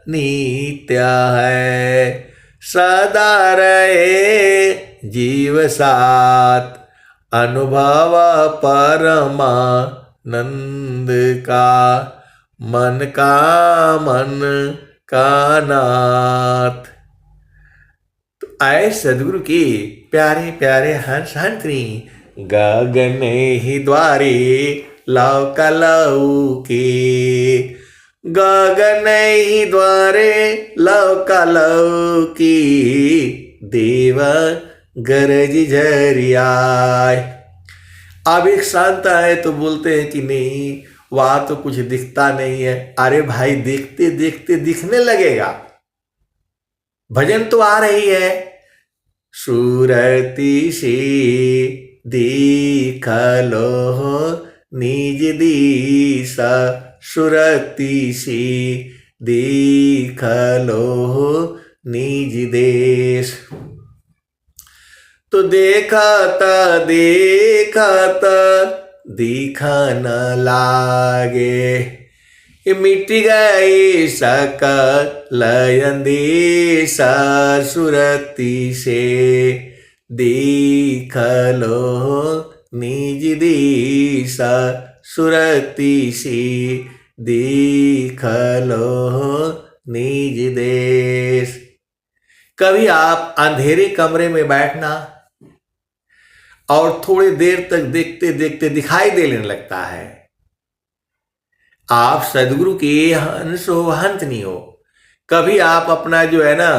नित्य है, सदा रहे जीव साथ, अनुभव परमानंद का, मन का नाथ। तो आए सदगुरु के प्यारे प्यारे हंस हंसनी, गगन ही द्वारे लव कलऊ के, गगन ही द्वारे लव कलऊ की, देव गरज झरियाय। अब एक शांत है तो बोलते हैं कि नहीं, वहां तो कुछ दिखता नहीं है। अरे भाई, देखते देखते दिखने लगेगा। भजन तो आ रही है। सुरति से देख लो निज दिशा, सुरति से देख लो निज देश। तो देखता देखता दिखा न लागे, मिट गई सकल अंदेशा, सुरति से देख लो निज दिशा, सुरति से देख लो निज देश। कभी आप अंधेरे कमरे में बैठना और थोड़ी देर तक देखते देखते दिखाई देने लगता है। आप सदगुरु के हंस हो, हंस नहीं हो। कभी आप अपना जो है ना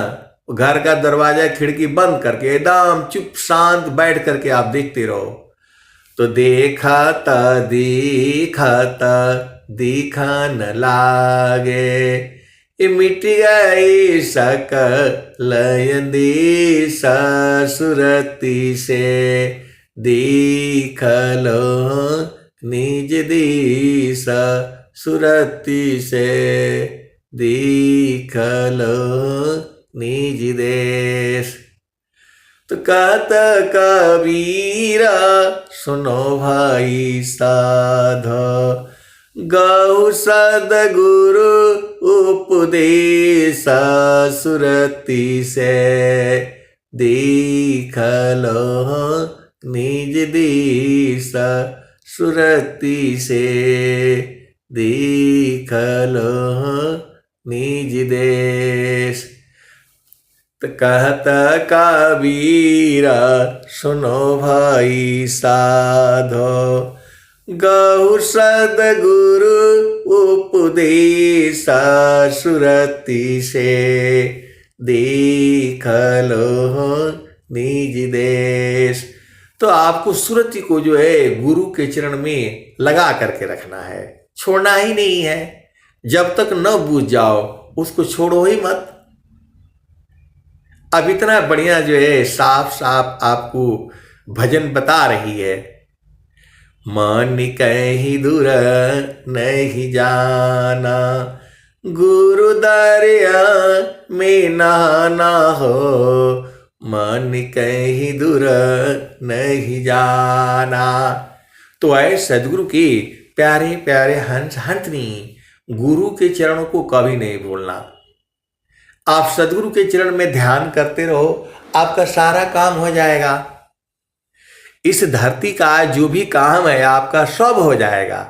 घर का दरवाजा खिड़की बंद करके एकदम चुप शांत बैठ करके आप देखते रहो, तो देखत देखत दिखन लागे, ये मिट गई सकल अंदेश सुरति से, देखलो निज दिश सुरति से, देखलो निज देश। तो कहत कबीरा सुनो भाई साधो, गौ सदगुरु उपदेश सुरति से, देखलो निज दिश सुरति से, देखलो निज देश। तो कहत कबीरा सुनो भाई साधो, गौ सदगुरु उपदेश सुरति से, देखलो निज देश। तो आपको सुरति को जो है गुरु के चरण में लगा करके रखना है, छोड़ना ही नहीं है। जब तक न बूझ जाओ उसको छोड़ो ही मत। अब इतना बढ़िया जो है साफ साफ आपको भजन बता रही है। मन कहीं दूर नहीं जाना, गुरु दरिया में नहाना हो, मन कहीं दूर नहीं जाना। तो ऐ सदगुरु के प्यारे प्यारे हंस हंसनी, गुरु के चरणों को कभी नहीं भूलना। आप सदगुरु के चरण में ध्यान करते रहो, आपका सारा काम हो जाएगा। इस धरती का जो भी काम है आपका सब हो जाएगा।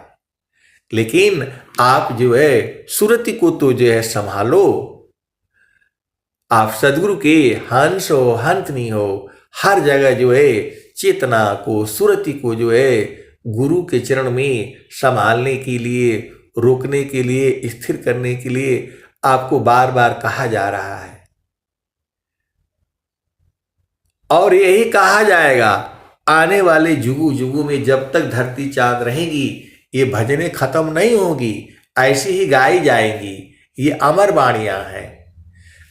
लेकिन आप जो है सुरति को तो जो है संभालो। आप सदगुरु के हंस हो, हंसनी हो, हर जगह जो है चेतना को, सुरति को जो है गुरु के चरण में संभालने के लिए, रोकने के लिए, स्थिर करने के लिए आपको बार बार कहा जा रहा है। और यही कहा जाएगा आने वाले युगों युगों में। जब तक धरती चांद रहेगी ये भजनें खत्म नहीं होगी, ऐसी ही गाई जाएंगी। ये अमर वाणियां हैं।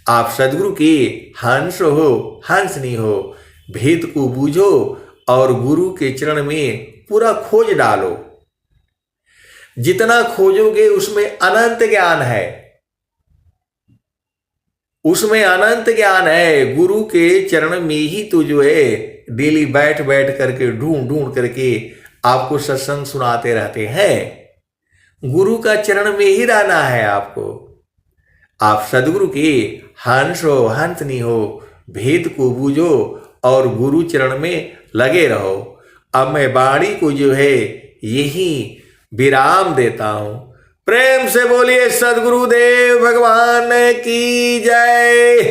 आप सदगुरु के हंस हो, हंसनी हो, भेद को बूझो और गुरु के चरण में पूरा खोज डालो। जितना खोजोगे उसमें अनंत ज्ञान है, उसमें अनंत ज्ञान है। गुरु के चरण में ही तो जो है डेली बैठ बैठ करके ढूंढ ढूंढ करके आपको सत्संग सुनाते रहते हैं। गुरु का चरण में ही रहना है आपको। आप सदगुरु के हंस हो, हंसनी हो, भेद को बूझो और गुरु चरण में लगे रहो। अब मैं वाणी को जो है यही विराम देता हूं। प्रेम से बोलिए सदगुरुदेव भगवान की जय।